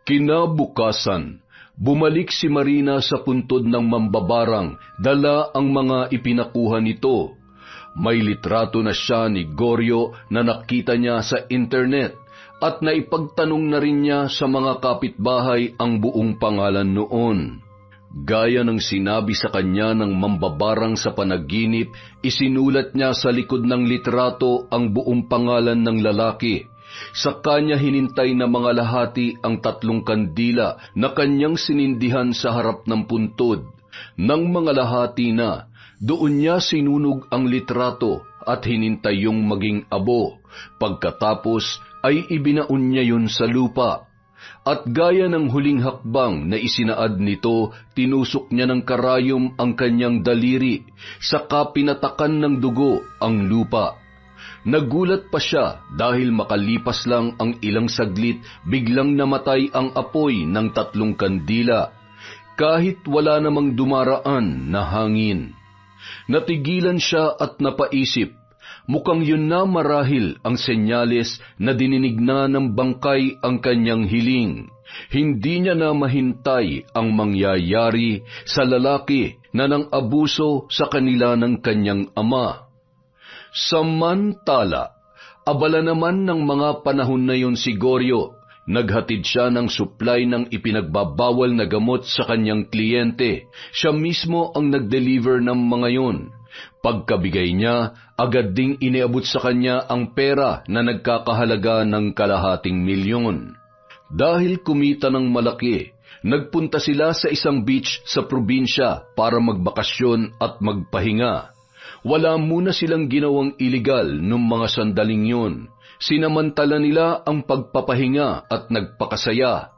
Kinabukasan, bumalik si Marina sa puntod ng mambabarang, dala ang mga ipinakuha nito. May litrato na siya ni Goryo na nakita niya sa internet at naipagtanong na rin niya sa mga kapitbahay ang buong pangalan noon. Gaya ng sinabi sa kanya ng mambabarang sa panaginip, isinulat niya sa likod ng litrato ang buong pangalan ng lalaki. Sa kanya hinintay na mga lahati ang 3 kandila na kanyang sinindihan sa harap ng puntod. Nang mga lahati na, doon niya sinunog ang litrato at hinintay yung maging abo. Pagkatapos ay ibinaon niya yun sa lupa. At gaya ng huling hakbang na isinaad nito, tinusok niya ng karayom ang kanyang daliri, saka pinatakan ng dugo ang lupa. Nagulat pa siya dahil makalipas lang ang ilang saglit, biglang namatay ang apoy ng 3 kandila, kahit wala namang dumaraan na hangin. Natigilan siya at napaisip, mukhang yun na marahil ang senyales na dininig na ng bangkay ang kanyang hiling. Hindi niya na mahintay ang mangyayari sa lalaki na nang-abuso sa kanila ng kanyang ama. Samantala, abala naman ng mga panahon na yun si Goryo. Naghatid siya ng supply ng ipinagbabawal na gamot sa kanyang kliyente. Siya mismo ang nag-deliver ng mga yun. Pagkabigay niya, agad ding iniabot sa kanya ang pera na nagkakahalaga ng 250,000. Dahil kumita ng malaki, nagpunta sila sa isang beach sa probinsya para magbakasyon at magpahinga. Wala muna silang ginawang iligal nung mga sandaling yun. Sinamantala nila ang pagpapahinga at nagpakasaya.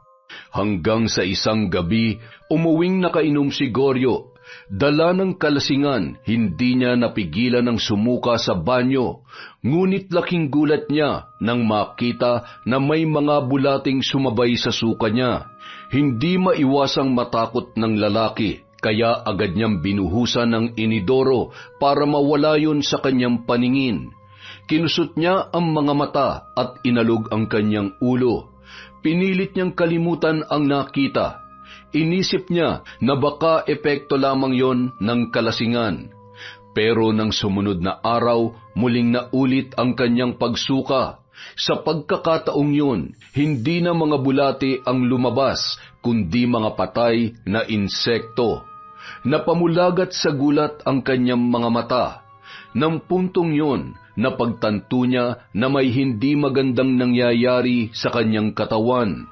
Hanggang sa isang gabi, umuwing nakainom si Goryo. Dala ng kalasingan, hindi niya napigilan ng sumuka sa banyo. Ngunit laking gulat niya nang makita na may mga bulating sumabay sa suka niya. Hindi maiwasang matakot ng lalaki. Kaya agad niyang binuhusan ng inidoro para mawala yun sa kanyang paningin. Kinusot niya ang mga mata at inalog ang kanyang ulo. Pinilit niyang kalimutan ang nakita. Inisip niya na baka epekto lamang yon ng kalasingan. Pero nang sumunod na araw, muling naulit ang kanyang pagsuka. Sa pagkakataong yun, hindi na mga bulate ang lumabas, kundi mga patay na insekto. Napamulagat sa gulat ang kanyang mga mata. Nang puntong yun, napagtanto niya na may hindi magandang nangyayari sa kanyang katawan.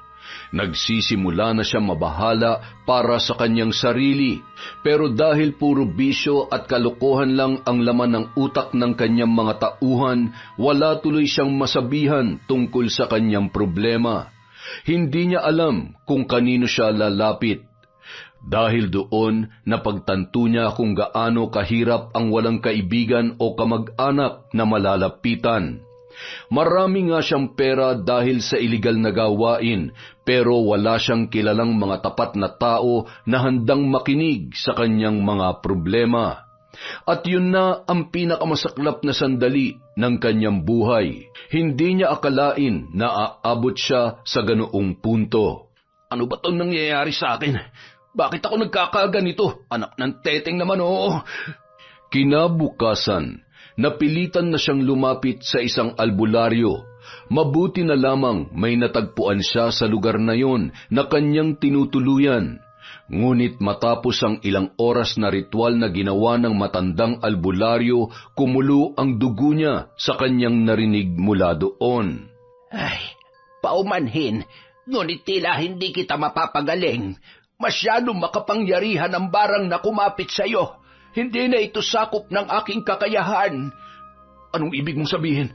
Nagsisimula na siya mabahala para sa kanyang sarili, pero dahil puro bisyo at kalokohan lang ang laman ng utak ng kanyang mga tauhan, wala tuloy siyang masabihan tungkol sa kanyang problema. Hindi niya alam kung kanino siya lalapit. Dahil doon, napagtanto niya kung gaano kahirap ang walang kaibigan o kamag-anak na malalapitan. Marami nga siyang pera dahil sa iligal na gawain, pero wala siyang kilalang mga tapat na tao na handang makinig sa kanyang mga problema. At yun na ang pinakamasaklap na sandali ng kanyang buhay. Hindi niya akalain na aabot siya sa ganoong punto. Ano ba itong nangyayari sa akin? Bakit ako nagkakaganito? Anak ng teteng naman, oo. Kinabukasan, napilitan na siyang lumapit sa isang albularyo. Mabuti na lamang may natagpuan siya sa lugar na yon na kanyang tinutuluyan. Ngunit matapos ang ilang oras na ritual na ginawa ng matandang albularyo, kumulo ang dugo niya sa kanyang narinig mula doon. Ay, paumanhin, ngunit tila hindi kita mapapagaling. Masyadong makapangyarihan ang barang na kumapit sa iyo. Hindi na ito sakop ng aking kakayahan. Anong ibig mong sabihin?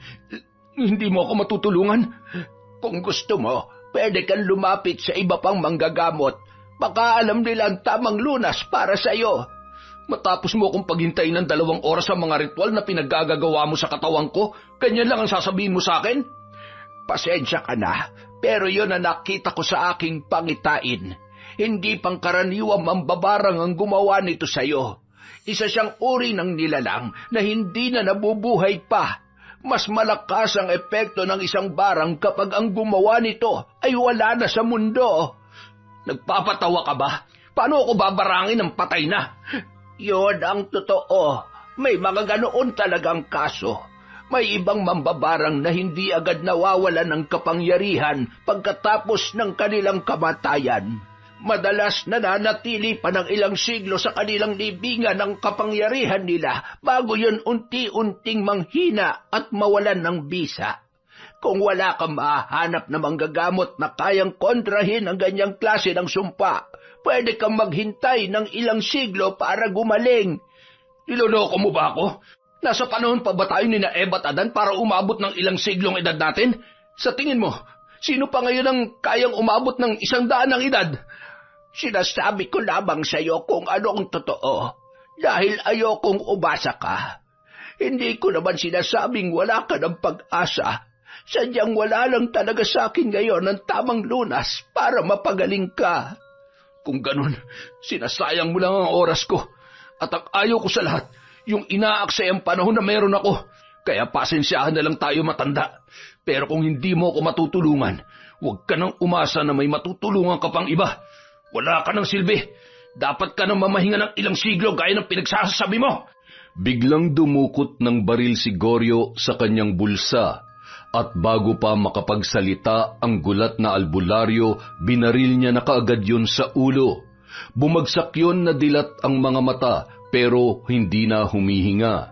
Hindi mo ako matutulungan? Kung gusto mo, pwede kang lumapit sa iba pang manggagamot. Baka alam nila ang tamang lunas para sa'yo. Matapos mo akong paghintayin ng 2 oras sa mga ritual na pinaggagawa mo sa katawan ko, ganyan lang ang sasabihin mo sa akin? Pasensya ka na, pero yun ang nakita ko sa aking pangitain. Hindi pangkaraniwang mambabarang ang gumawa nito sa'yo. Isa siyang uri ng nilalang na hindi na nabubuhay pa. Mas malakas ang epekto ng isang barang kapag ang gumawa nito ay wala na sa mundo. Nagpapatawa ka ba? Paano ako babarangin ng patay na? Yun ang totoo. May mga ganoon talagang kaso. May ibang mambabarang na hindi agad nawawalan ng kapangyarihan pagkatapos ng kanilang kamatayan. Madalas nananatili pa ng ilang siglo sa kanilang libingan ng kapangyarihan nila bago yun unti-unting manghina at mawalan ng bisa. Kung wala kang mahanap na manggagamot na kayang kontrahin ang ganyang klase ng sumpa, pwede kang maghintay ng ilang siglo para gumaling. Niloloko mo ba ako? Nasa panahon pa ba tayo ni na Eva at Adan para umabot ng ilang siglong edad natin? Sa tingin mo, sino pa ngayon ang kayang umabot ng 100 ng edad? Sinasabi ko lamang sa iyo kung ano ang totoo, dahil ayokong umasa ka. Hindi ko naman sinasabing wala ka ng pag-asa. Sadyang wala lang talaga sa akin ngayon ang tamang lunas para mapagaling ka. Kung ganun, sinasayang mo lang ang oras ko. At ang ayaw ko sa lahat, yung inaaksay ang panahon na meron ako. Kaya pasensyahan na lang tayo matanda. Pero kung hindi mo ako matutulungan, huwag ka nang umasa na may matutulungan ka pang iba. Wala ka ng silbi. Dapat ka nang mamahinga ng ilang siglo gaya ng pinagsasabi mo. Biglang dumukot ng baril si Goryo sa kanyang bulsa at bago pa makapagsalita ang gulat na albularyo, binaril niya na kaagad yun sa ulo. Bumagsak yun na dilat ang mga mata pero hindi na humihinga.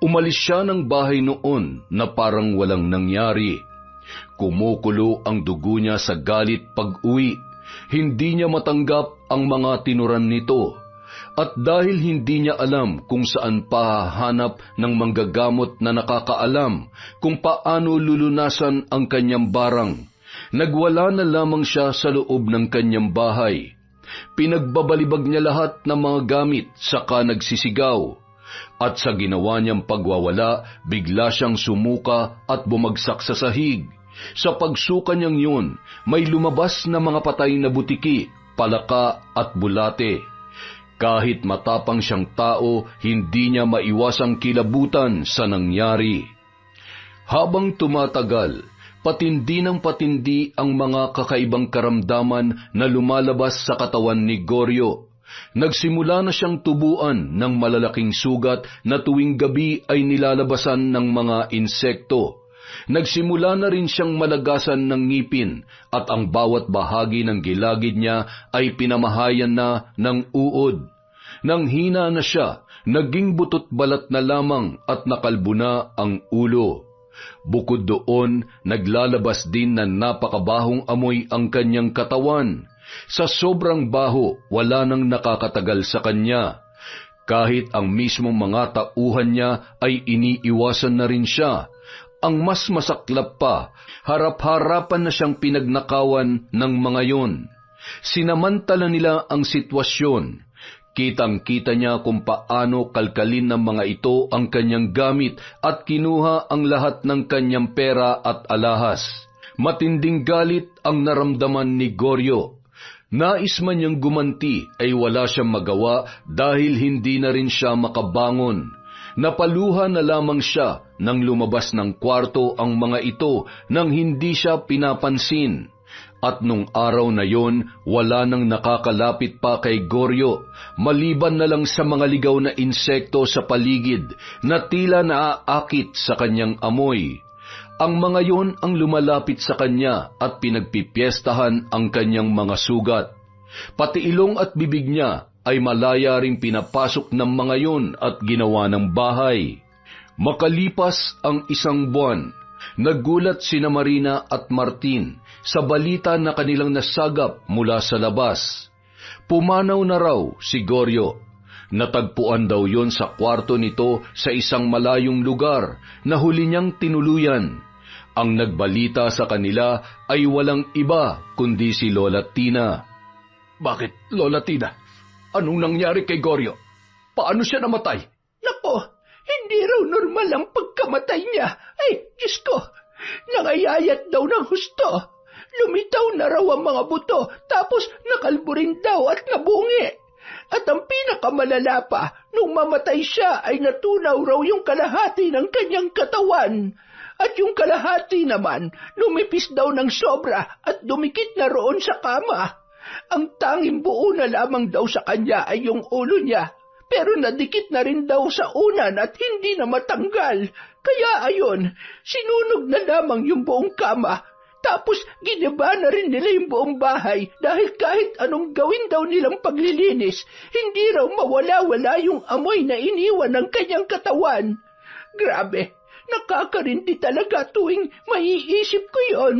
Umalis siya ng bahay noon na parang walang nangyari. Kumukulo ang dugo niya sa galit pag-uwi. Hindi niya matanggap ang mga tinuran nito. At dahil hindi niya alam kung saan pahahanap ng manggagamot na nakakaalam kung paano lulunasan ang kanyang barang, nagwala na lamang siya sa loob ng kanyang bahay. Pinagbabalibag niya lahat ng mga gamit saka nagsisigaw. At sa ginawa niyang pagwawala, bigla siyang sumuka at bumagsak sa sahig. Sa pagsuka niyang yun, may lumabas na mga patay na butiki, palaka at bulate. Kahit matapang siyang tao, hindi niya maiwasang kilabutan sa nangyari. Habang tumatagal, patindi ng patindi ang mga kakaibang karamdaman na lumalabas sa katawan ni Goryo. Nagsimula na siyang tubuan ng malalaking sugat na tuwing gabi ay nilalabasan ng mga insekto. Nagsimula na rin siyang malagasan ng ngipin at ang bawat bahagi ng gilagid niya ay pinamahayan na ng uod. Nang hina na siya, naging butot balat na lamang at nakalbo na ang ulo. Bukod doon, naglalabas din na napakabahong amoy ang kanyang katawan. Sa sobrang baho, wala nang nakakatagal sa kanya. Kahit ang mismong mga tauhan niya ay iniiwasan na rin siya. Ang mas masaklap pa, harap-harapan na siyang pinagnakawan ng mga yon. Sinamantala nila ang sitwasyon. Kitang-kita niya kung paano kalkalin ng mga ito ang kanyang gamit at kinuha ang lahat ng kanyang pera at alahas. Matinding galit ang naramdaman ni Goryo. Nais man niyang gumanti ay wala siyang magawa dahil hindi na rin siya makabangon. Napaluha na lamang siya nang lumabas ng kwarto ang mga ito nang hindi siya pinapansin. At nung araw na yon, wala nang nakakalapit pa kay Goryo, maliban na lang sa mga ligaw na insekto sa paligid na tila naaakit sa kanyang amoy. Ang mga yon ang lumalapit sa kanya at pinagpipiestahan ang kanyang mga sugat. Pati ilong at bibig niya ay malaya ring pinapasok ng mga yon at ginawa ng bahay. Makalipas ang 1 buwan, nagulat sina Marina at Martin sa balita na kanilang nasagap mula sa labas. Pumanaw na raw si Goryo. Natagpuan daw yon sa kwarto nito sa isang malayong lugar na huli niyang tinuluyan. Ang nagbalita sa kanila ay walang iba kundi si Lola Tina. Bakit, Lola Tina? Anong nangyari kay Goryo? Paano siya namatay? Nako, hindi raw normal ang pagkamatay niya. Ay, Diyos ko, nangayayat daw ng husto. Lumitaw na raw ang mga buto, tapos nakalbo rin daw at nabungi. At ang pinakamalala pa, nung mamatay siya ay natunaw raw yung kalahati ng kanyang katawan. At yung kalahati naman, lumipis daw ng sobra at dumikit na roon sa kama. Ang tanging buo na lamang daw sa kanya ay yung ulo niya, pero nadikit na rin daw sa unan at hindi na matanggal. Kaya ayon, sinunog na lamang yung buong kama. Tapos giniba na rin nila yung buong bahay dahil kahit anong gawin daw nilang paglilinis, hindi raw mawala-wala yung amoy na iniwan ng kanyang katawan. Grabe, nakakarindi talaga tuwing maiisip ko yon.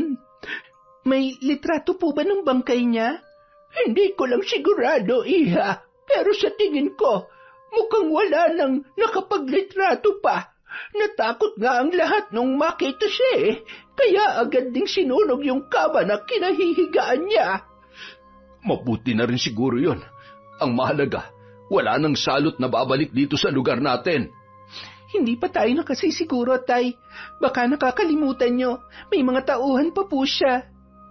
May litrato po ba ng bangkay niya? Hindi ko lang sigurado, Iha. Pero sa tingin ko, mukhang wala nang nakapaglitrato pa. Natakot nga ang lahat nung makita siya eh. Kaya agad ding sinunog yung kama na kinahihigaan niya. Mabuti na rin siguro yon. Ang mahalaga, wala nang salot na babalik dito sa lugar natin. Hindi pa tayo nakasisiguro, Tay. Baka nakakalimutan nyo, may mga tauhan pa po siya.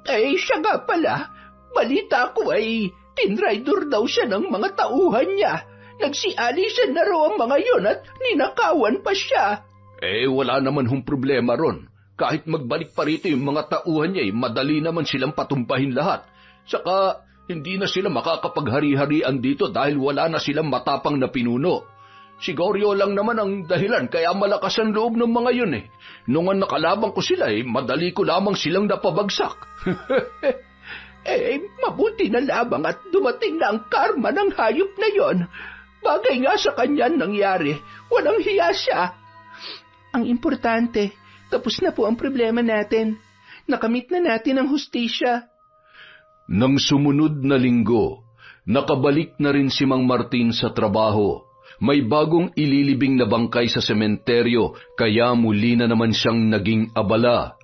Eh, siya nga pala. Balita ko ay tinrider daw siya ng mga tauhan niya. Nagsialisan na raw ang mga yon at ninakawan pa siya. Eh, wala naman hong problema ron. Kahit magbalik pa rito yung mga tauhan niya, madali naman silang patumpahin lahat. Saka, hindi na sila makakapaghari-harian dito dahil wala na silang matapang na pinuno. Si Goryo lang naman ang dahilan kaya malakas ang loob ng mga yun eh. Nung ang nakalabang ko sila madali ko lamang silang napabagsak. Mabuti na lamang at dumating na ang karma ng hayop na yon. Bagay nga sa kanya nangyari, walang hiya siya. Ang importante, tapos na po ang problema natin. Nakamit na natin ang hustisya. Nang sumunod na linggo, nakabalik na rin si Mang Martin sa trabaho. May bagong ililibing na bangkay sa sementeryo, kaya muli na naman siyang naging abala.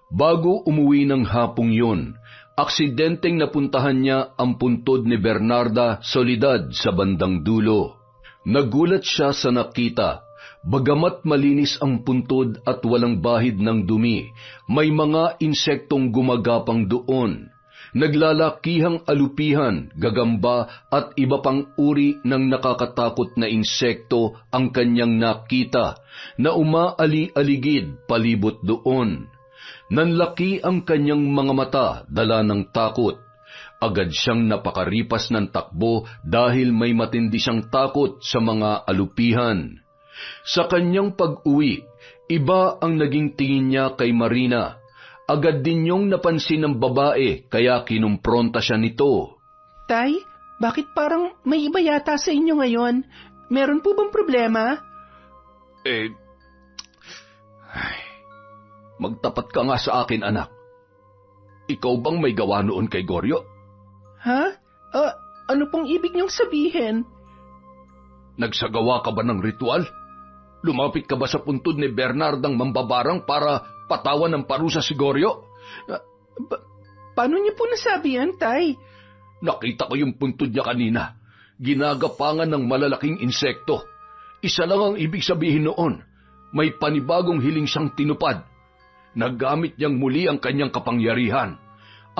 Bago umuwi ng hapong yun, aksidenteng napuntahan niya ang puntod ni Bernarda Soledad sa bandang dulo. Nagulat siya sa nakita. Bagamat malinis ang puntod at walang bahid ng dumi, may mga insektong gumagapang doon. Naglalakihang alupihan, gagamba at iba pang uri ng nakakatakot na insekto ang kanyang nakita na umaali-aligid palibot doon. Nanlaki ang kanyang mga mata dala ng takot. Agad siyang napakaripas ng takbo dahil may matindi siyang takot sa mga alupihan. Sa kanyang pag-uwi, iba ang naging tingin niya kay Marina. Agad din niyong napansin ng babae kaya kinumpronta siya nito. Tay, bakit parang may iba yata sa inyo ngayon? Meron po bang problema? Magtapat ka nga sa akin, anak. Ikaw bang may gawa noon kay Goryo? Ha? Ano pong ibig niyong sabihin? Nagsagawa ka ba ng ritual? Lumapit ka ba sa puntod ni Bernardang mambabarang para patawan ng parusa si Goryo? Paano niyo po nasabi yan, Tay? Nakita ko yung puntod niya kanina. Ginagapangan ng malalaking insekto. Isa lang ang ibig sabihin noon. May panibagong hiling siyang tinupad. Nagamit niyang muli ang kanyang kapangyarihan.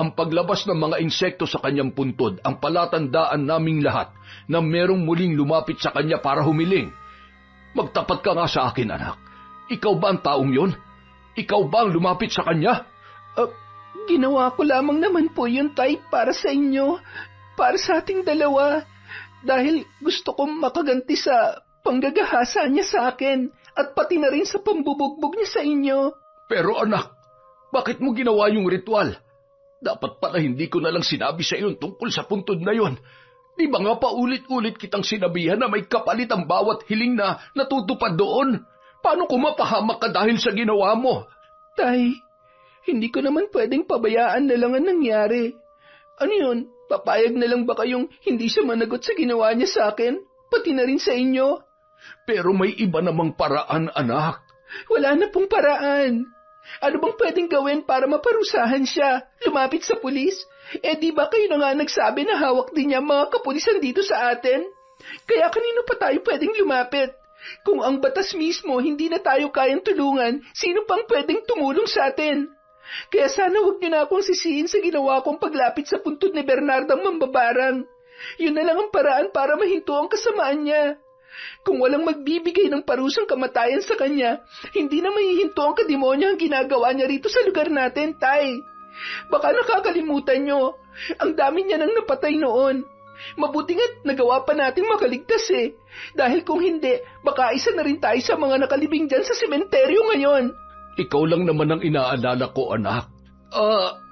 Ang paglabas ng mga insekto sa kanyang puntod ang palatandaan naming lahat na merong muling lumapit sa kanya para humiling. Magtapat ka nga sa akin, anak. Ikaw ba ang taong yon? Ikaw ba ang lumapit sa kanya? Ginawa ko lamang naman po yun, Tay, para sa inyo. Para sa ating dalawa. Dahil gusto kong makaganti sa panggagahasa niya sa akin at pati na rin sa pambubugbog niya sa inyo. Pero anak, bakit mo ginawa yung ritual? Dapat pala hindi ko na lang sinabi sa iyo tungkol sa puntod na yon. Di ba nga paulit-ulit kitang sinabihan na may kapalit ang bawat hiling na natutupad doon? Paano kung mapahamak ka dahil sa ginawa mo? Tay, hindi ko naman pwedeng pabayaan na lang ang nangyari. Ano yun? Papayag na lang ba kayong hindi siya managot sa ginawa niya sa akin? pati na rin sa inyo. Pero may iba namang paraan, anak. Wala na pong paraan. Ano bang pwedeng gawin para maparusahan siya? Lumapit sa pulis? Di ba kayo na nga nagsabi na hawak din niya mga kapulisan dito sa atin? Kaya kanino pa tayo pwedeng lumapit? Kung ang batas mismo hindi na tayo kayang tulungan, sino pang pwedeng tumulong sa atin? Kaya sana huwag niyo na akong sisihin sa ginawa kong paglapit sa puntod ni Bernardang Mambabarang. Yun na lang ang paraan para mahinto ang kasamaan niya. Kung walang magbibigay ng parusang kamatayan sa kanya, hindi na mahihinto ang kademonyo ang ginagawa niya rito sa lugar natin, Tay. Baka nakakalimutan niyo, ang dami niya nang napatay noon. Mabuti nga't nagawa pa nating makaligtas Dahil kung hindi, baka isa na rin tayo sa mga nakalibing dyan sa sementeryo ngayon. Ikaw lang naman ang inaalala ko, anak.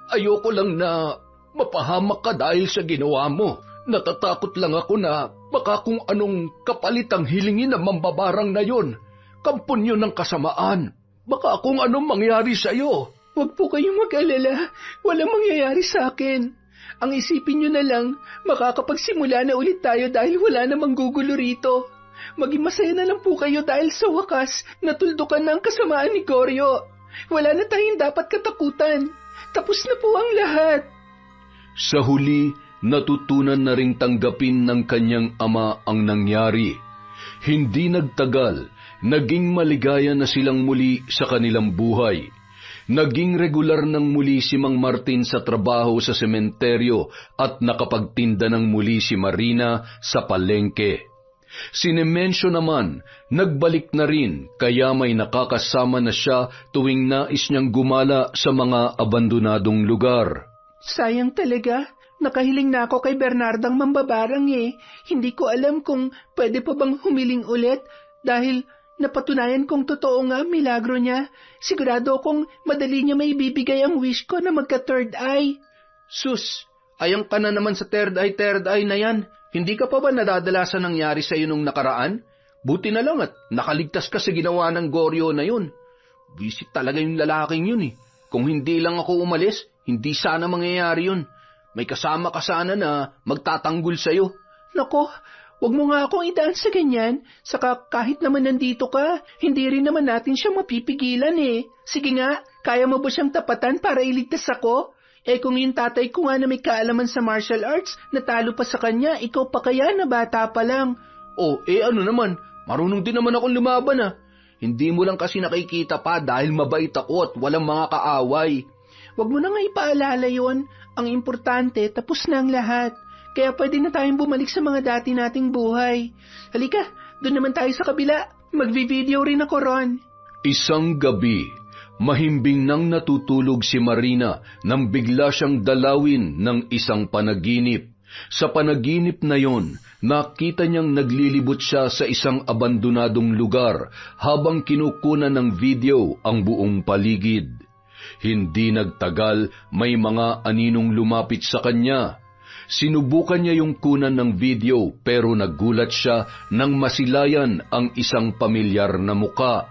Ayoko lang na mapahamak ka dahil sa ginawa mo. Natatakot lang ako na baka kung anong kapalit ang hilingin ng Mambabarang na yon. Kampon yun ng kasamaan. Baka kung anong mangyari sa'yo. Huwag po kayong mag-alala. Walang mangyayari sa akin. Ang isipin nyo na lang, makakapagsimula na ulit tayo dahil wala namang gugulo rito. Maging masaya na lang po kayo dahil sa wakas, natuldukan na ang kasamaan ni Goryo. Wala na tayong dapat katakutan. Tapos na po ang lahat. Sa huli, natutunan na ring tanggapin ng kanyang ama ang nangyari. Hindi nagtagal, naging maligaya na silang muli sa kanilang buhay. Naging regular ng muli si Mang Martin sa trabaho sa sementeryo at nakapagtinda ng muli si Marina sa palengke. Si Nemensyo naman, nagbalik na rin kaya may nakakasama na siya tuwing nais niyang gumala sa mga abandonadong lugar. Sayang talaga. Nakahiling na ako kay Bernardang Mambabarang Hindi ko alam kung pwede pa bang humiling ulit dahil napatunayan kong totoo nga milagro niya. Sigurado kong madali niya may ibibigay ang wish ko na magka-third eye. Sus, ayang ka na naman sa third eye na yan. Hindi ka pa ba nadadalasan nangyari sa iyo nung nakaraan? Buti na lang at nakaligtas ka sa ginawa ng Goryo na yun. Visit talaga yung lalaking yun Kung hindi lang ako umalis, hindi sana mangyayari yun. May kasama ka sana na magtatanggol sa'yo. Nako, wag mo nga akong idaan sa ganyan. Saka kahit naman nandito ka, hindi rin naman natin siya mapipigilan Sige nga, kaya mo ba siyang tapatan para iligtas ako? Kung yung tatay ko nga na may kaalaman sa martial arts, natalo pa sa kanya, ikaw pa kaya na bata pa lang? Ano naman, marunong din naman akong lumaban Hindi mo lang kasi nakikita pa dahil mabait ako at walang mga kaaway. Wag mo na nga ipaalala yun. Ang importante, tapos na ang lahat. Kaya pwede na tayong bumalik sa mga dati nating buhay. Halika, doon naman tayo sa kabila. Magvi-video rin ako ron. Isang gabi, mahimbing nang natutulog si Marina nang bigla siyang dalawin ng isang panaginip. Sa panaginip na yon, nakita niyang naglilibot siya sa isang abandonadong lugar habang kinukunan ng video ang buong paligid. Hindi nagtagal, may mga aninong lumapit sa kanya. Sinubukan niya yung kunan ng video pero nagulat siya nang masilayan ang isang pamilyar na muka.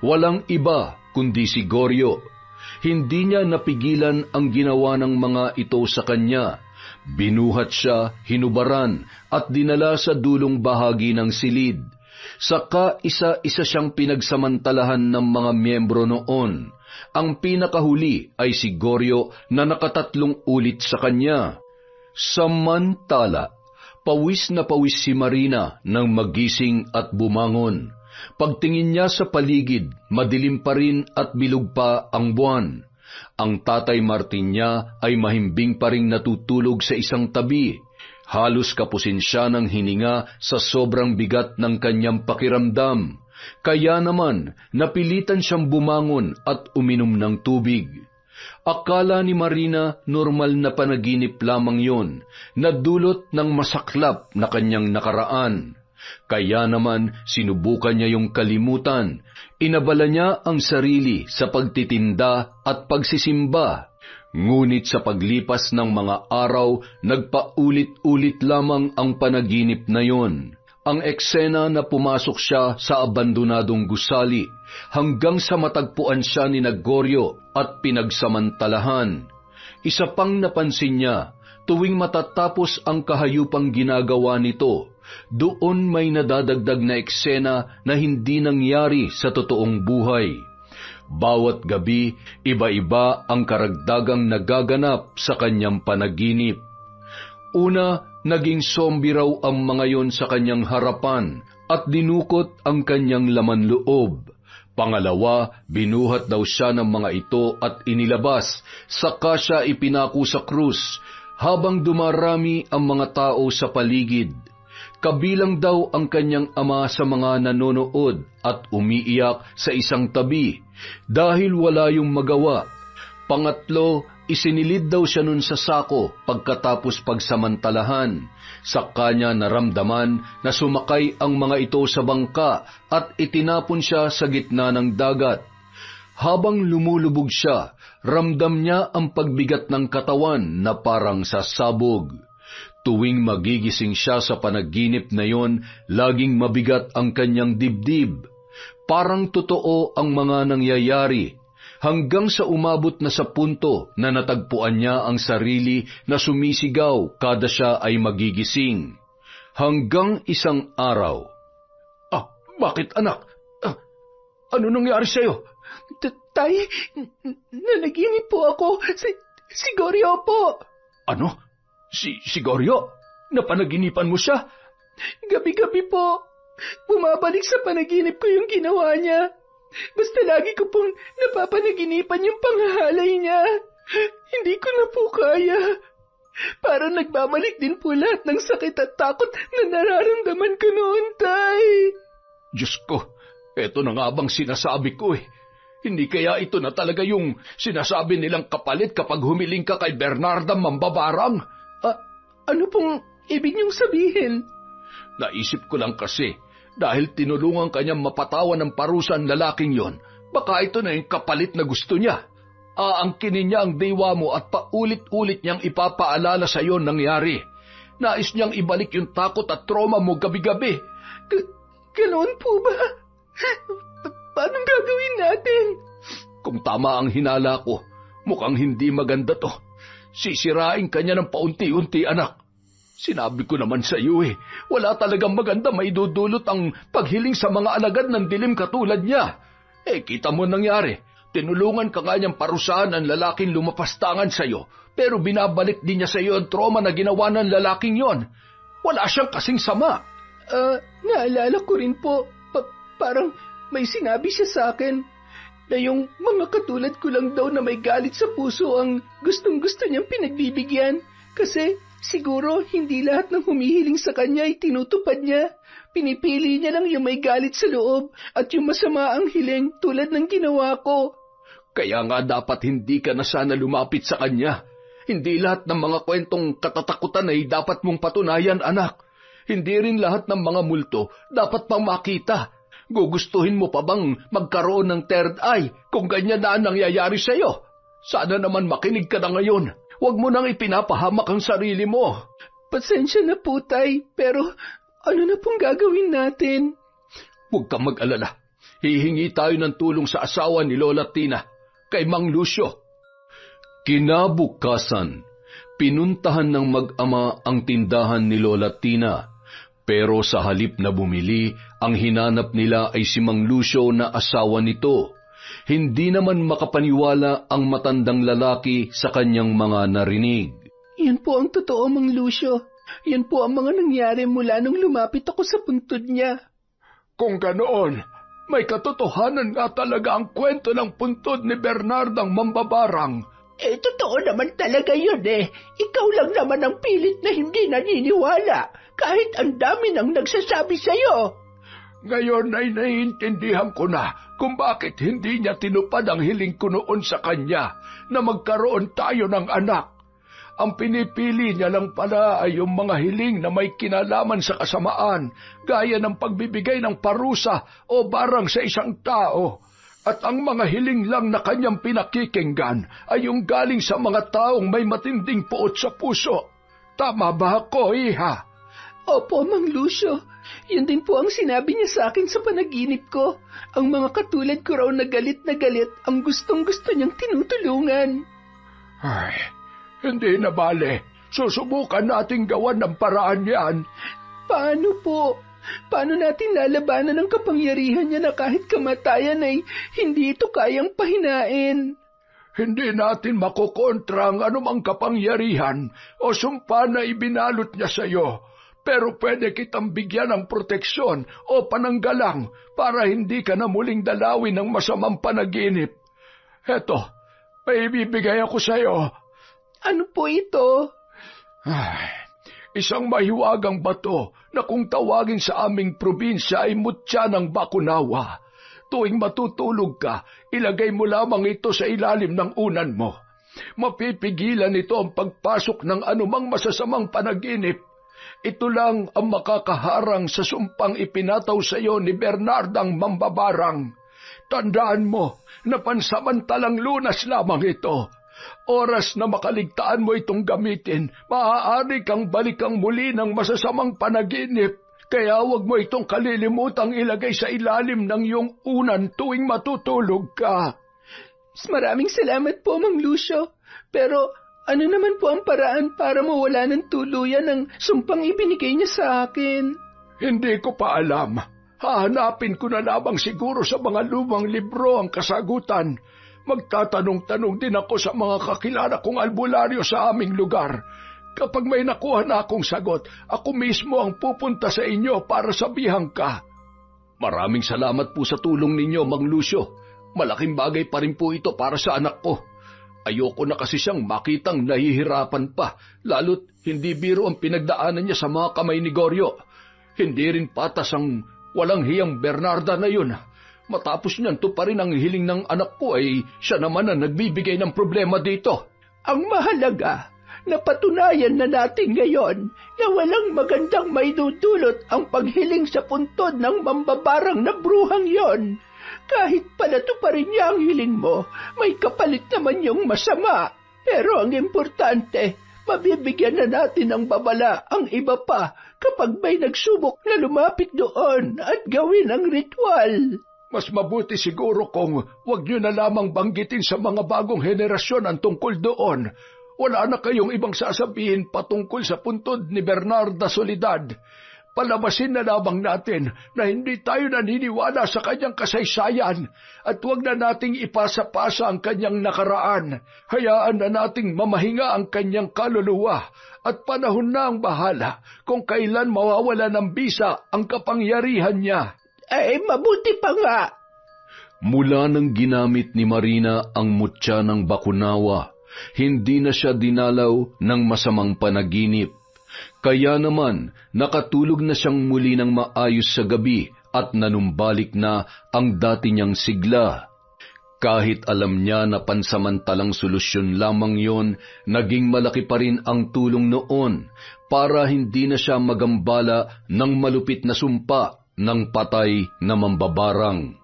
Walang iba kundi si Goryo. Hindi niya napigilan ang ginawa ng mga ito sa kanya. Binuhat siya, hinubaran at dinala sa dulong bahagi ng silid. Saka isa-isa siyang pinagsamantalahan ng mga miyembro noon. Ang pinakahuli ay si Goryo na nakatatlong ulit sa kanya. Samantala, pawis na pawis si Marina nang magising at bumangon. Pagtingin niya sa paligid, madilim pa rin at bilog pa ang buwan. Ang tatay Martin niya ay mahimbing pa ring natutulog sa isang tabi. Halos kapusin siya ng hininga sa sobrang bigat ng kanyang pakiramdam. Kaya naman, napilitan siyang bumangon at uminom ng tubig. Akala ni Marina normal na panaginip lamang yon, na dulot ng masaklap na kanyang nakaraan. Kaya naman, sinubukan niya yung kalimutan. Inabala niya ang sarili sa pagtitinda at pagsisimba. Ngunit sa paglipas ng mga araw, nagpaulit-ulit lamang ang panaginip na yon. Ang eksena na pumasok siya sa abandonadong gusali hanggang sa matagpuan siya ni Goryo at pinagsamantalahan. Isa pang napansin niya, tuwing matatapos ang kahayupang ginagawa nito, Doon may nadadagdag na eksena na hindi nangyari sa totoong buhay. Bawat gabi, iba-iba ang karagdagang nagaganap sa kanyang panaginip. Una, naging zombie raw ang mga yon sa kanyang harapan at dinukot ang kanyang laman loob. Pangalawa, binuhat daw siya ng mga ito at inilabas, saka siya ipinako sa krus, habang dumarami ang mga tao sa paligid. Kabilang daw ang kanyang ama sa mga nanonood at umiiyak sa isang tabi dahil wala yung magawa. Pangatlo, isinilid daw siya nun sa sako pagkatapos pagsamantalahan. Sa kanya naramdaman na sumakay ang mga ito sa bangka at itinapon siya sa gitna ng dagat. Habang lumulubog siya, ramdam niya ang pagbigat ng katawan na parang sasabog. Tuwing magigising siya sa panaginip na yon, laging mabigat ang kanyang dibdib. Parang totoo ang mga nangyayari, hanggang sa umabot na sa punto na natagpuan niya ang sarili na sumisigaw kada siya ay magigising. Hanggang isang araw. Bakit anak? Ano nangyari sa'yo? Tay, nanaginip po ako. Si Goryo po. Ano? Si Goryo? Napanaginipan mo siya? Gabi-gabi po. Bumabalik sa panaginip ko yung ginawa niya. Basta lagi ko pong napapanaginipan yung panghahalay niya. Hindi ko na po kaya. Parang nagbabalik din po lahat ng sakit at takot na nararamdaman ko noon, Tay. Diyos ko, eto na nga bang sinasabi ko eh. Hindi kaya ito na talaga yung sinasabi nilang kapalit kapag humiling ka kay Bernarda Mambabarang? Ano pong ibig niyong sabihin? Naisip ko lang kasi, dahil tinulungan kanyang mapatawan ng parusa ang lalaking yon, baka ito na yung kapalit na gusto niya. Aangkinin niya ang dewa mo at paulit-ulit niyang ipapaalala sa iyo nangyari. Nais niyang ibalik yung takot at trauma mo gabi-gabi. Ganoon po ba? Paano gagawin natin? Kung tama ang hinala ko, mukhang hindi maganda to. Sisirain ka niya ng paunti-unti, anak. Sinabi ko naman sa iyo wala talagang maganda maidudulot ang paghiling sa mga alagad ng dilim katulad niya. Kita mo nangyari. Tinulungan ka nga niyang parusahan ang lalaking lumapastangan sa iyo, pero binabalik din niya sa iyo ang trauma na ginawa ng lalaking yon. Wala siyang kasing sama. Naalala ko rin po. Parang may sinabi siya sa akin na yung mga katulad ko lang daw na may galit sa puso ang gustong-gusto niyang pinagbibigyan. Kasi siguro hindi lahat ng humihiling sa kanya ay tinutupad niya. Pinipili niya lang yung may galit sa loob at yung masama ang hiling tulad ng ginawa ko. Kaya nga dapat hindi ka na sana lumapit sa kanya. Hindi lahat ng mga kwentong katatakutan ay dapat mong patunayan, anak. Hindi rin lahat ng mga multo dapat pang makita. Gugustuhin mo pa bang magkaroon ng third eye kung ganyan na ang nangyayari sa iyo? Sana naman makinig ka na ngayon. Huwag mo nang ipinapahamak ang sarili mo. Pasensya na po, Tay, pero ano na pong gagawin natin? Huwag kang mag-alala. Hihingi tayo ng tulong sa asawa ni Lola Tina, kay Mang Lucio. Kinabukasan, pinuntahan ng mag-ama ang tindahan ni Lola Tina. Pero sa halip na bumili, ang hinanap nila ay si Mang Lucio na asawa nito. Hindi naman makapaniwala ang matandang lalaki sa kanyang mga narinig. Yan po ang totoo, Mang Lucio. Yan po ang mga nangyari mula nung lumapit ako sa puntod niya. Kung ganoon, may katotohanan nga talaga ang kwento ng puntod ni Bernardang Mambabarang. Totoo naman talaga yun Ikaw lang naman ang pilit na hindi naniniwala, kahit ang dami nang nagsasabi sa'yo. Ngayon ay naiintindihan ko na kung bakit hindi niya tinupad ang hiling ko noon sa kanya na magkaroon tayo ng anak. Ang pinipili niya lang pala ay yung mga hiling na may kinalaman sa kasamaan, gaya ng pagbibigay ng parusa o barang sa isang tao. At ang mga hiling lang na kanyang pinakikinggan ay yung galing sa mga taong may matinding puot sa puso. Tama ba ako, iha? Opo, Mang Lucio. Yun din po ang sinabi niya sa akin sa panaginip ko. Ang mga katulad ko raw na galit ang gustong-gusto niyang tinutulungan. Ay, hindi na bale. Susubukan nating gawan ng paraan yan. Paano po? Paano natin lalabanan ang kapangyarihan niya na kahit kamatayan ay hindi ito kayang pahinain? Hindi natin makokontra ang anumang kapangyarihan o sumpa na ibinalot niya sa iyo. Pero pwede kitang bigyan ng proteksyon o pananggalang para hindi ka na muling dalawin ng masamang panaginip. Heto, may ibibigay ako sa iyo. Ano po ito? Isang mahiwagang bato na kung tawagin sa aming probinsya ay mutya ng Bakunawa. Tuwing matutulog ka, ilagay mo lamang ito sa ilalim ng unan mo. Mapipigilan ito ang pagpasok ng anumang masasamang panaginip. Ito lang ang makakaharang sa sumpang ipinataw sa iyo ni Bernardang Mambabarang. Tandaan mo na pansamantalang lunas lamang ito. Oras na makaligtaan mo itong gamitin, maaari kang balikang muli ng masasamang panaginip. Kaya huwag mo itong kalilimutang ilagay sa ilalim ng iyong unan tuwing matutulog ka. Maraming salamat po, Mang Lucio. Pero ano naman po ang paraan para mawala ng tuluyan ang sumpang ibinigay niya sa akin? Hindi ko pa alam. Hahanapin ko na lamang siguro sa mga lumang libro ang kasagutan. Magtatanong-tanong din ako sa mga kakilala kong albularyo sa aming lugar. Kapag may nakuha na akong sagot, ako mismo ang pupunta sa inyo para sabihan ka. Maraming salamat po sa tulong ninyo, Mang Lucio. Malaking bagay pa rin po ito para sa anak ko. Ayoko na kasi siyang makitang nahihirapan pa, lalo't hindi biro ang pinagdaanan niya sa mga kamay ni Goryo. Hindi rin patas ang walang hiyang Bernarda na yun. Matapos niyan tuparin ang hiling ng anak ko ay siya naman ang nagbibigay ng problema dito. Ang mahalaga, napatunayan na natin ngayon na walang magandang maidudulot ang paghiling sa puntod ng mambabarang na bruhang yon. Kahit palatuparin niya ang hiling mo, may kapalit naman yung masama. Pero ang importante, mabibigyan na natin ng babala ang iba pa kapag may nagsubok na lumapit doon at gawin ang ritual. Mas mabuti siguro kung wag niyo na lamang banggitin sa mga bagong henerasyon ang tungkol doon. Wala na kayong ibang sasabihin patungkol sa puntod ni Bernarda Soledad. Palabasin na lamang natin na hindi tayo naniniwala sa kanyang kasaysayan at huwag na nating ipasa-pasa ang kanyang nakaraan. Hayaan na nating mamahinga ang kanyang kaluluwa at panahon na ang bahala kung kailan mawawala ng bisa ang kapangyarihan niya. Mabuti pa nga. Mula nang ginamit ni Marina ang mutya ng Bakunawa, hindi na siya dinalaw ng masamang panaginip. Kaya naman, nakatulog na siyang muli ng maayos sa gabi at nanumbalik na ang dati niyang sigla. Kahit alam niya na pansamantalang solusyon lamang yon, naging malaki pa rin ang tulong noon para hindi na siya magambala ng malupit na sumpa ng patay na mambabarang.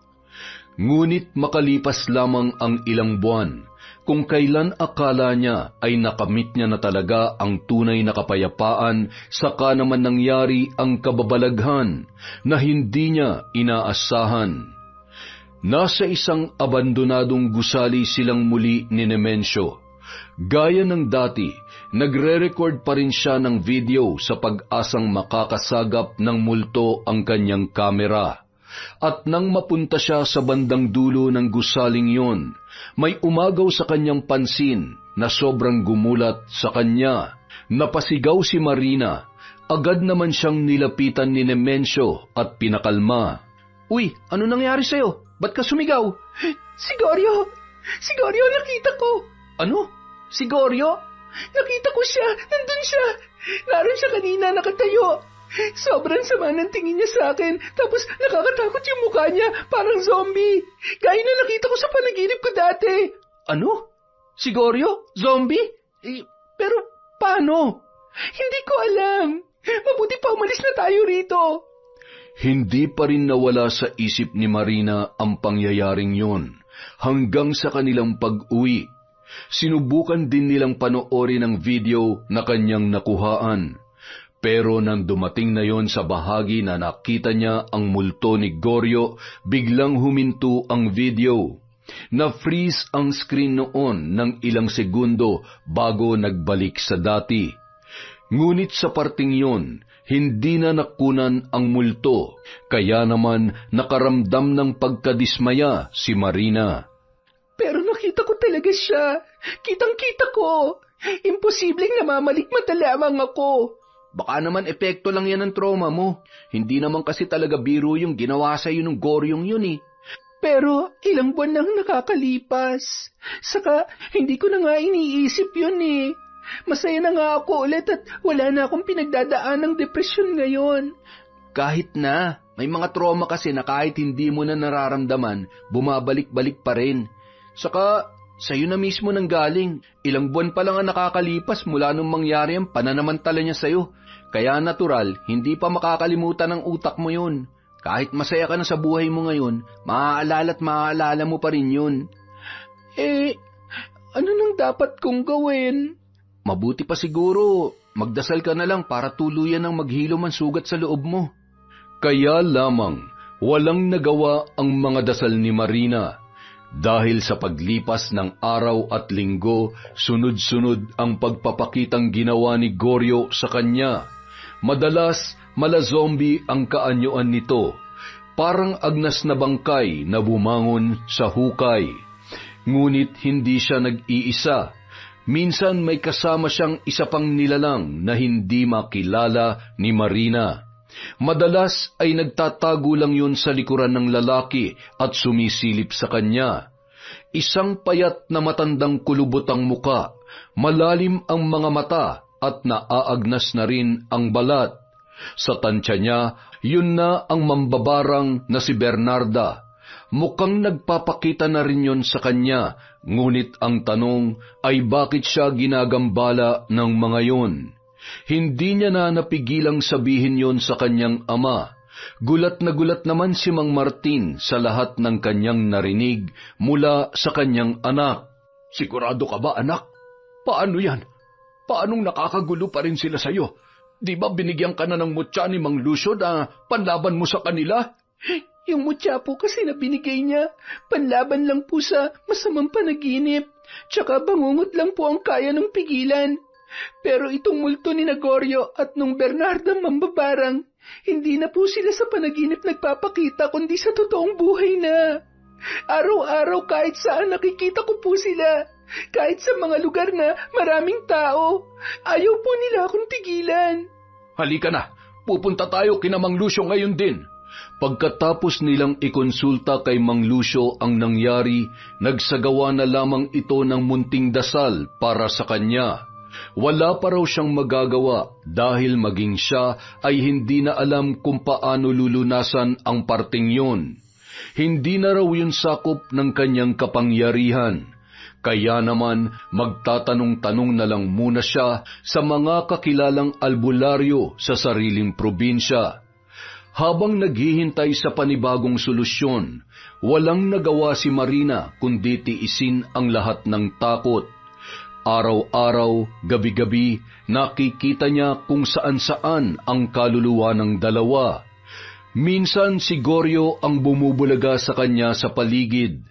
Ngunit makalipas lamang ang ilang buwan, kung kailan akala niya ay nakamit niya na talaga ang tunay na kapayapaan, saka naman nangyari ang kababalaghan na hindi niya inaasahan. Nasa isang abandonadong gusali silang muli ni Nemencio. Gaya ng dati, nagre-record pa rin siya ng video sa pag-asang makakasagap ng multo ang kanyang kamera. At nang mapunta siya sa bandang dulo ng gusaling yon, may umagaw sa kanyang pansin na sobrang gumulat sa kanya. Napasigaw si Marina. Agad naman siyang nilapitan ni Nemencio at pinakalma. Uy, ano nangyari sa'yo? Ba't ka sumigaw? Si Goryo! Si Goryo, nakita ko! Ano? Si Goryo? Nakita ko siya! Nandun siya! Naroon siya kanina, nakatayo! Sobrang sama ng tingin niya sa akin, tapos nakakatakot yung mukha niya, parang zombie. Gaya na nakita ko sa panaginip ko dati. Ano? Si Goryo? Zombie? Pero paano? Hindi ko alam. Mabuti pa umalis na tayo rito. Hindi pa rin nawala sa isip ni Marina ang pangyayaring yon hanggang sa kanilang pag-uwi. Sinubukan din nilang panoorin ang video na kanyang nakuhaan. Pero nang dumating na yon sa bahagi na nakita niya ang multo ni Goryo, biglang huminto ang video. Na-freeze ang screen noon ng ilang segundo bago nagbalik sa dati. Ngunit sa parting yon, Hindi na nakunan ang multo, kaya naman nakaramdam ng pagkadismaya si Marina. Pero nakita ko talaga siya. Kitang-kita ko. Imposibleng namamalikmata lamang ako. Baka naman epekto lang yan ng trauma mo. Hindi naman kasi talaga biro yung ginawa sa'yo ng Goryong yun eh. Pero ilang buwan nang nakakalipas. Saka hindi ko na nga iniisip yun eh. Masaya na nga ako ulit at wala na akong pinagdadaan ng depresyon ngayon. Kahit na, may mga trauma kasi na kahit hindi mo na nararamdaman, bumabalik-balik pa rin. Saka, sa'yo na mismo nang galing. Ilang buwan pa lang ang nakakalipas mula nung mangyari ang pananamantala niya sa'yo. Kaya natural, hindi pa makakalimutan ng utak mo yun. Kahit masaya ka na sa buhay mo ngayon, maaalala mo pa rin yun. Ano nang dapat kong gawin? Mabuti pa siguro, magdasal ka na lang para tuluyan ng maghilom ang sugat sa loob mo. Kaya lamang, walang nagawa ang mga dasal ni Marina. Dahil sa paglipas ng araw at linggo, sunod-sunod ang pagpapakitang ginawa ni Goryo sa kanya. Madalas, mala-zombie ang kaanyuan nito, parang agnas na bangkay na bumangon sa hukay. Ngunit hindi siya nag-iisa. Minsan may kasama siyang isa pang nilalang na hindi makilala ni Marina. Madalas ay nagtatago lang yun sa likuran ng lalaki at sumisilip sa kanya. Isang payat na matandang kulubot ang muka, malalim ang mga mata at naaagnas na rin ang balat. Sa tansya niya, yun na ang mambabarang na si Bernarda. Mukhang nagpapakita na rin yun sa kanya, ngunit ang tanong ay bakit siya ginagambala ng mga yun. Hindi niya na napigilang sabihin yon sa kanyang ama. Gulat na gulat naman si Mang Martin sa lahat ng kanyang narinig mula sa kanyang anak. Sigurado ka ba, anak? Paano yan? Paanong nakakagulo pa rin sila sa'yo? Di ba binigyan ka na ng mutya ni Mang Lucio na panlaban mo sa kanila? Yung mutya po kasi na binigay niya, panlaban lang po sa masamang panaginip. Tsaka bangungot lang po ang kaya ng pigilan. Pero itong multo ni Goryo at nung Bernarda mambabarang, hindi na po sila sa panaginip nagpapakita kundi sa totoong buhay na. Araw-araw kahit saan nakikita ko po sila. Kahit sa mga lugar na maraming tao, ayaw po nila akong tigilan. Halika na, pupunta tayo kina Mang Lucio ngayon din. Pagkatapos nilang ikonsulta kay Mang Lucio ang nangyari, nagsagawa na lamang ito ng munting dasal para sa kanya. Wala pa raw siyang magagawa dahil maging siya ay hindi na alam kung paano lulunasan ang parting yun. Hindi na raw yun sakop ng kanyang kapangyarihan. Kaya naman magtatanong-tanong na lang muna siya sa mga kakilalang albularyo sa sariling probinsya. Habang naghihintay sa panibagong solusyon, walang nagawa si Marina kundi tiisin ang lahat ng takot. Araw-araw, gabi-gabi, nakikita niya kung saan-saan ang kaluluwa ng dalawa. Minsan si Goryo ang bumubulaga sa kanya sa paligid.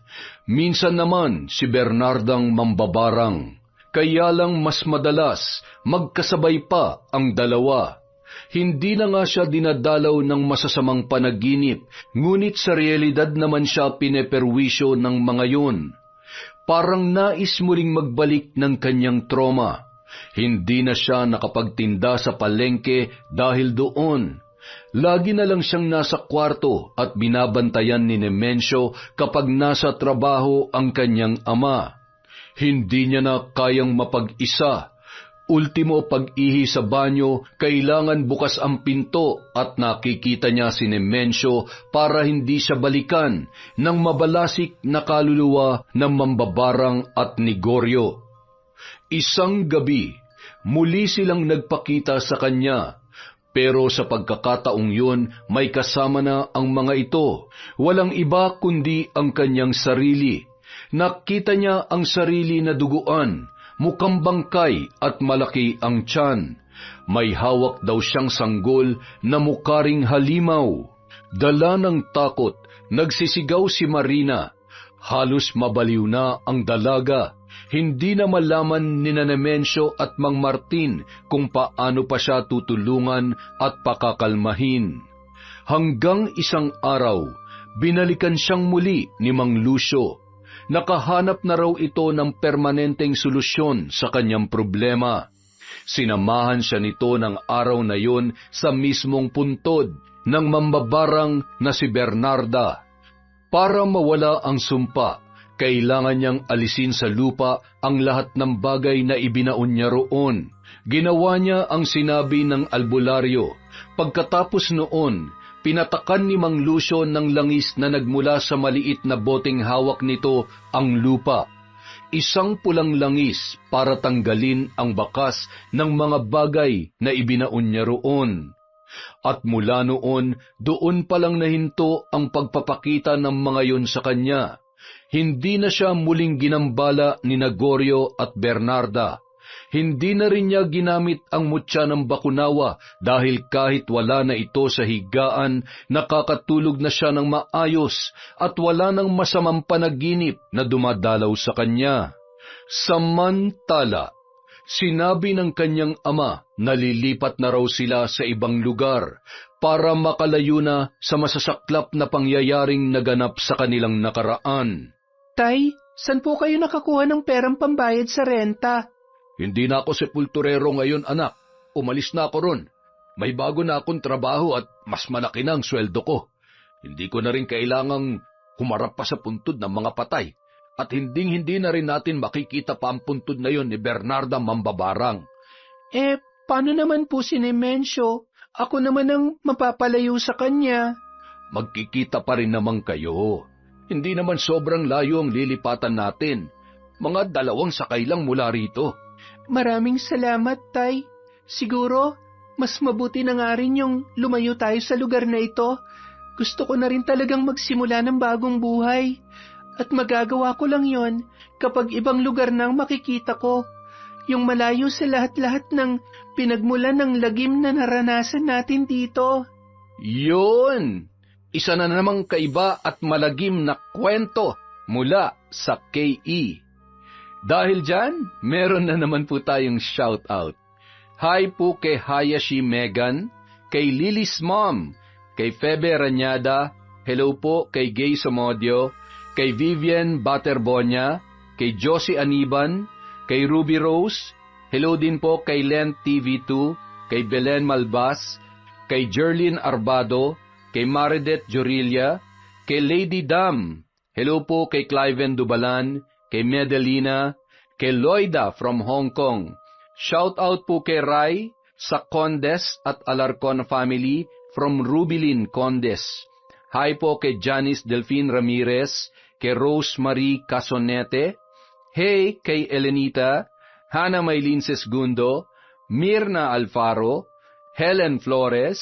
Minsan naman si Bernardang mambabarang. Kaya lang mas madalas, magkasabay pa ang dalawa. Hindi na nga siya dinadalaw ng masasamang panaginip, ngunit sa realidad naman siya pineperwisyo ng mga yun. Parang nais muling magbalik ng kanyang trauma. Hindi na siya nakapagtinda sa palengke dahil doon. Lagi na lang siyang nasa kwarto at binabantayan ni Nemencio kapag nasa trabaho ang kanyang ama. Hindi niya na kayang mapag-isa. Ultimo pag-ihi sa banyo, kailangan bukas ang pinto at nakikita niya si Nemencio para hindi siya balikan ng mabalasik na kaluluwa ng mambabarang at ni Goryo. Isang gabi, muli silang nagpakita sa kanya. Pero sa pagkakataong yun, may kasama na ang mga ito. Walang iba kundi ang kanyang sarili. Nakita niya ang sarili na duguan. Mukhang bangkay at malaki ang tiyan. May hawak daw siyang sanggol na mukaring halimaw. Dala ng takot, nagsisigaw si Marina. Halos mabaliw na ang dalaga. Hindi na malaman ni Nemensio at Mang Martin kung paano pa siya tutulungan at pakakalmahin. Hanggang isang araw, binalikan siyang muli ni Mang Lucio. Nakahanap na raw ito ng permanenteng solusyon sa kanyang problema. Sinamahan siya nito ng araw na yon sa mismong puntod ng mambabarang na si Bernarda. Para mawala ang sumpa, kailangan niyang alisin sa lupa ang lahat ng bagay na ibinaon niya roon. Ginawa niya ang sinabi ng albularyo. Pagkatapos noon, pinatakan ni Mang Lucio ng langis na nagmula sa maliit na boteng hawak nito ang lupa. Isang pulang langis para tanggalin ang bakas ng mga bagay na ibinaon niya roon. At mula noon, doon palang nahinto ang pagpapakita ng mga yon sa kanya. Hindi na siya muling ginambala ni Gregorio at Bernarda. Hindi na rin niya ginamit ang mutya ng bakunawa dahil kahit wala na ito sa higaan, nakakatulog na siya ng maayos at wala nang masamang panaginip na dumadalaw sa kanya. Samantala, sinabi ng kanyang ama na lilipat na raw sila sa ibang lugar para makalayo na sa masasaklap na pangyayaring naganap sa kanilang nakaraan. Tay, saan po kayo nakakuha ng perang pambayad sa renta? Hindi na ako sepulturero ngayon, anak. Umalis na ako ron. May bago na akong trabaho at mas malaki na ang sweldo ko. Hindi ko na rin kailangang humarap pa sa puntod ng mga patay. At hindi na rin natin makikita pa ang puntod na yon ni Bernarda Mambabarang. Paano naman po si Nemensio? Ako naman ang mapapalayo sa kanya. Magkikita pa rin naman kayo. Hindi naman sobrang layo ang lilipatan natin. Mga 2 sakay lang mula rito. Maraming salamat, Tay. Siguro, mas mabuti na nga rin yung lumayo tayo sa lugar na ito. Gusto ko na rin talagang magsimula ng bagong buhay. At magagawa ko lang yon kapag ibang lugar na ang makikita ko. Yung malayo sa lahat-lahat ng pinagmulan ng lagim na naranasan natin dito. Yun! Isa na namang kaiba at malagim na kwento mula sa KE. Dahil dyan, meron na naman po tayong shoutout. Hi po kay Hayashi Megan, kay Lily's Mom, kay Febe Ranyada, hello po kay Gay Somodio, kay Vivian Baterbonia, kay Josie Aniban, kay Ruby Rose, hello din po kay Len TV2, kay Belen Malbas, kay Jerlyn Arbado, kay Maridet Jorilla, kay Lady Dam, hello po kay Cliven Dubalan, kay Medelina, kay Loida from Hong Kong. Shout out po kay Rai sa Condes at Alarcon family from Rubilin, Condes. Hi po kay Janice Delphine Ramirez, kay Rosemary Casonete. Hey kay Elenita, Hannah Maylin Sesgundo, Mirna Alfaro, Helen Flores,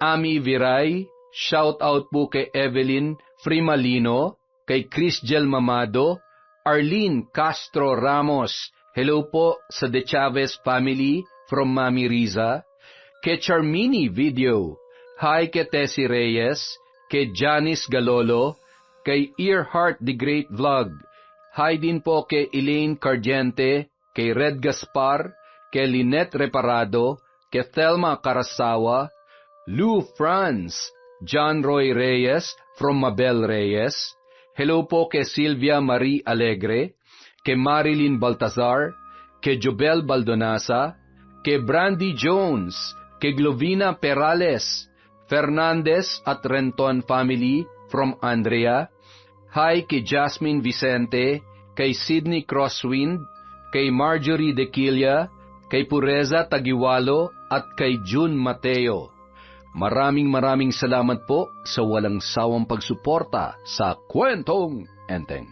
Ami Viray. Shout out po kay Evelyn Frimalino, kay Chris Gel Mamado, Arlene Castro Ramos, hello po sa De Chavez family from Mami Riza, kay Charmini Video, hi kay Tessie Reyes, kay Janice Galolo, kay Earhart the Great Vlog, hi din po kay Elaine Cardiente, kay Red Gaspar, kay Lynette Reparado, kay Thelma Carasawa, Lou Franz, John Roy Reyes from Mabel Reyes, hello po kay Sylvia Marie Alegre, kay Marilyn Baltazar, kay Jobel Baldonasa, kay Brandy Jones, kay Glovina Perales, Fernandez at Renton family from Andrea, hi kay Jasmine Vicente, kay Sydney Crosswind, kay Marjorie Dequilla, kay Pureza Tagiwalo at kay June Mateo. Maraming salamat po sa walang sawang pagsuporta sa Kwentong Enteng.